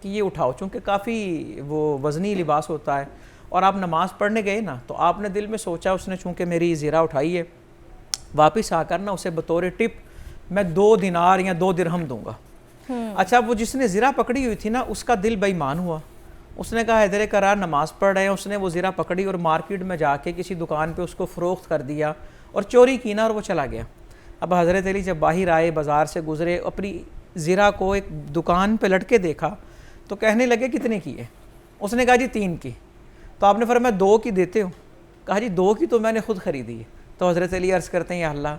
کہ یہ اٹھاؤ، چونکہ کافی وہ وزنی لباس ہوتا ہے، اور آپ نماز پڑھنے گئے نا تو آپ نے دل میں سوچا اس نے چونکہ میری زرہ اٹھائی ہے، واپس آ کر نا اسے بطور ٹپ میں 2 دینار یا 2 درہم دوں گا۔ اچھا وہ جس نے زرہ پکڑی ہوئی تھی نا اس کا دل بے ایمان ہوا، اس نے کہا حیدر کرار نماز پڑھ رہے ہیں، اس نے وہ زرہ پکڑی اور مارکیٹ میں جا کے کسی دکان پہ اس کو فروخت کر دیا اور چوری کی نا اور وہ چلا گیا۔ اب حضرت علی جب باہر آئے، بازار سے گزرے، اپنی زرہ کو ایک دکان پہ لٹکے دیکھا تو کہنے لگے کتنے کی ہے؟ اس نے کہا جی 3 کی۔ تو آپ نے فرمایا 2 کی دیتے ہو؟ کہا جی 2 کی تو میں نے خود خریدی ہے۔ تو حضرت علی عرض کرتے ہیں یا اللہ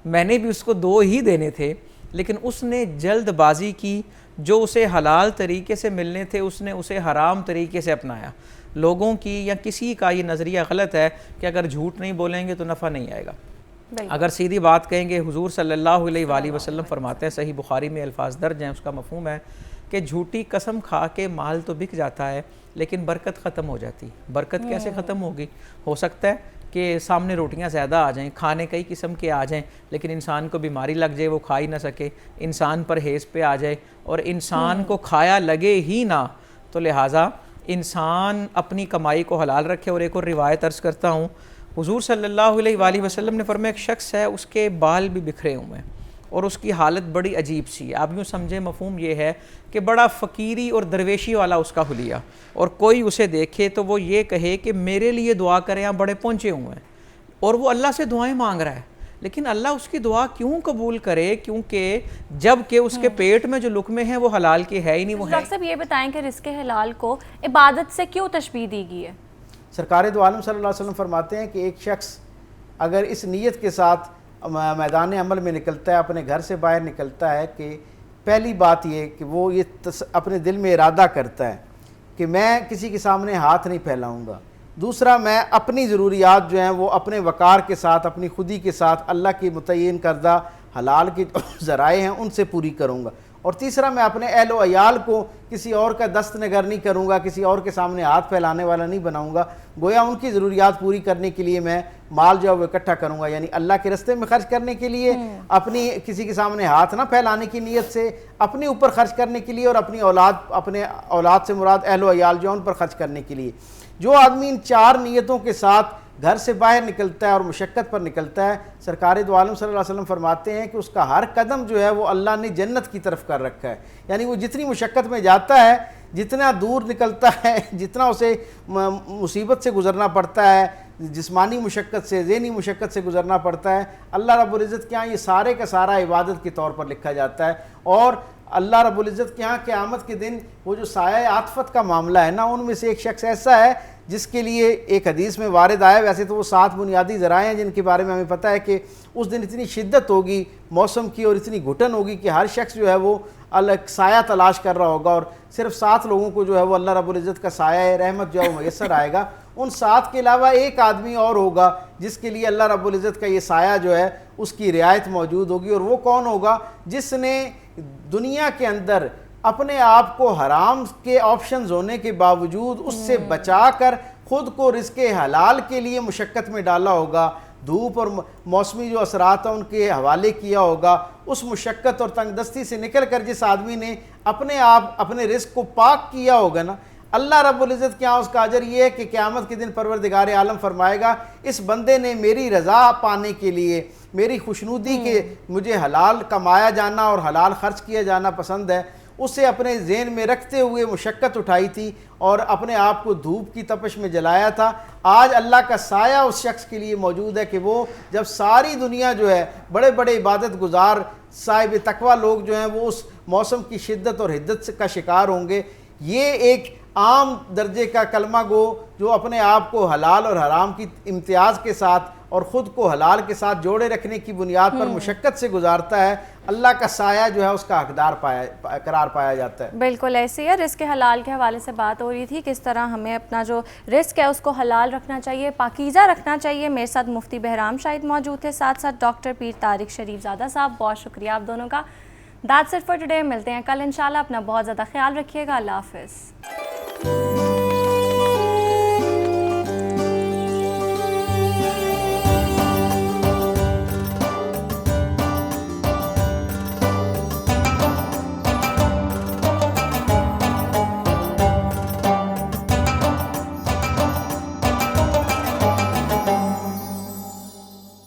میں نے بھی اس کو 2 ہی دینے تھے، لیکن اس نے جلد بازی کی، جو اسے حلال طریقے سے ملنے تھے اس نے اسے حرام طریقے سے اپنایا۔ لوگوں کی یا کسی کا یہ نظریہ غلط ہے کہ اگر جھوٹ نہیں بولیں گے تو نفع نہیں آئے گا، اگر سیدھی بات کہیں گے۔ حضور صلی اللہ علیہ وآلہ وسلم فرماتے ہیں، صحیح بخاری میں الفاظ درج ہیں، اس کا مفہوم ہے کہ جھوٹی قسم کھا کے مال تو بک جاتا ہے لیکن برکت ختم ہو جاتی۔ برکت کیسے ختم ہوگی؟ ہو سکتا ہے کہ سامنے روٹیاں زیادہ آ جائیں، کھانے کئی قسم کے آ جائیں، لیکن انسان کو بیماری لگ جائے، وہ کھا ہی نہ سکے، انسان پرہیز پہ آ جائے اور انسان کو کھایا لگے ہی نہ، تو لہٰذا انسان اپنی کمائی کو حلال رکھے۔ اور ایک اور روایت عرض کرتا ہوں، حضور صلی اللہ علیہ وآلہ وسلم نے فرمایا ایک شخص ہے اس کے بال بھی بکھرے ہوئے ہیں اور اس کی حالت بڑی عجیب سی ہے۔ آپ یوں سمجھیں مفہوم یہ ہے کہ بڑا فقیری اور درویشی والا اس کا حلیہ، اور کوئی اسے دیکھے تو وہ یہ کہے کہ میرے لیے دعا کریں، آپ بڑے پہنچے ہوئے ہیں، اور وہ اللہ سے دعائیں مانگ رہا ہے، لیکن اللہ اس کی دعا کیوں قبول کرے؟ کیونکہ جب کہ اس کے پیٹ میں جو لقمے ہیں وہ حلال کے ہے ہی نہیں، وہ ہے۔ ڈاکٹر صاحب یہ بتائیں کہ رزق حلال کو عبادت سے کیوں تشبیہ دی گئی ہے؟ سرکار دو عالم صلی اللہ علیہ وسلم فرماتے ہیں کہ ایک شخص اگر اس نیت کے ساتھ میدان عمل میں نکلتا ہے، اپنے گھر سے باہر نکلتا ہے، کہ پہلی بات یہ کہ وہ یہ اپنے دل میں ارادہ کرتا ہے کہ میں کسی کے سامنے ہاتھ نہیں پھیلاؤں گا، دوسرا میں اپنی ضروریات جو ہیں وہ اپنے وقار کے ساتھ، اپنی خودی کے ساتھ اللہ کی متعین کردہ حلال کے ذرائع ہیں ان سے پوری کروں گا، اور تیسرا میں اپنے اہل و عیال کو کسی اور کا دست نگر نہیں کروں گا، کسی اور کے سامنے ہاتھ پھیلانے والا نہیں بناؤں گا، گویا ان کی ضروریات پوری کرنے کے لیے میں مال جو ہے وہ اکٹھا کروں گا، یعنی اللہ کے راستے میں خرچ کرنے کے لیے، اپنی کسی کے سامنے ہاتھ نہ پھیلانے کی نیت سے، اپنے اوپر خرچ کرنے کے لیے، اور اپنے اولاد سے مراد اہل و عیال جو ہیں ان پر خرچ کرنے کے لیے۔ جو آدمی ان 4 نیتوں کے ساتھ گھر سے باہر نکلتا ہے اور مشقت پر نکلتا ہے، سرکار دو عالم صلی اللہ علیہ وسلم فرماتے ہیں کہ اس کا ہر قدم جو ہے وہ اللہ نے جنت کی طرف کر رکھا ہے، یعنی وہ جتنی مشقت میں جاتا ہے، جتنا دور نکلتا ہے، جتنا اسے مصیبت سے گزرنا پڑتا ہے، جسمانی مشقت سے، ذہنی مشقت سے گزرنا پڑتا ہے، اللہ رب العزت کے ہاں یہ سارے کا سارا عبادت کے طور پر لکھا جاتا ہے۔ اور اللہ رب العزت کے ہاں قیامت کے دن وہ جو سایہ عاطفت کا معاملہ ہے نا، ان میں سے ایک شخص ایسا ہے جس کے لیے ایک حدیث میں وارد آیا، ویسے تو وہ 7 بنیادی ذرائع ہیں جن کے بارے میں ہمیں پتہ ہے کہ اس دن اتنی شدت ہوگی موسم کی اور اتنی گھٹن ہوگی کہ ہر شخص جو ہے وہ الگ سایہ تلاش کر رہا ہوگا، اور صرف 7 لوگوں کو جو ہے وہ اللہ رب العزت کا سایہ رحمت جو ہے وہ میسر آئے گا۔ ان 7 کے علاوہ ایک آدمی اور ہوگا جس کے لیے اللہ رب العزت کا یہ سایہ جو ہے اس کی رعایت موجود ہوگی، اور وہ کون ہوگا؟ جس نے دنیا کے اندر اپنے آپ کو حرام کے آپشنز ہونے کے باوجود اس سے بچا کر خود کو رزق حلال کے لیے مشقت میں ڈالا ہوگا، دھوپ اور موسمی جو اثرات ہیں ان کے حوالے کیا ہوگا، اس مشقت اور تنگ دستی سے نکل کر جس آدمی نے اپنے آپ اپنے رزق کو پاک کیا ہوگا نا، اللہ رب العزت کے ہاں اس کا اجر یہ ہے کہ قیامت کے دن پروردگار عالم فرمائے گا اس بندے نے میری رضا پانے کے لیے، میری خوشنودی کے مجھے حلال کمایا جانا اور حلال خرچ کیا جانا پسند ہے، اسے اپنے ذہن میں رکھتے ہوئے مشقت اٹھائی تھی اور اپنے آپ کو دھوپ کی تپش میں جلایا تھا۔ آج اللہ کا سایہ اس شخص کے لیے موجود ہے کہ وہ جب ساری دنیا جو ہے بڑے بڑے عبادت گزار صاحب تقوی لوگ جو ہیں وہ اس موسم کی شدت اور حدت کا شکار ہوں گے، یہ ایک عام درجے کا کلمہ گو جو اپنے آپ کو حلال اور حرام کی امتیاز کے ساتھ اور خود کو حلال کے ساتھ جوڑے رکھنے کی بنیاد پر مشقت سے گزارتا ہے، اللہ کا سایہ جو ہے اس کا حقدار قرار پایا جاتا ہے۔ بالکل ایسے ہی ہے، رزق حلال کے حوالے سے بات ہو رہی تھی، کس طرح ہمیں اپنا جو رزق ہے اس کو حلال رکھنا چاہیے، پاکیزہ رکھنا چاہیے۔ میرے ساتھ مفتی بہرام شاہد موجود تھے، ساتھ ساتھ ڈاکٹر پیر طارق شریف زادہ صاحب، بہت شکریہ آپ دونوں کا۔ That's it for today، ملتے ہیں کل انشاءاللہ، اپنا بہت زیادہ خیال رکھیے گا، اللہ حافظ۔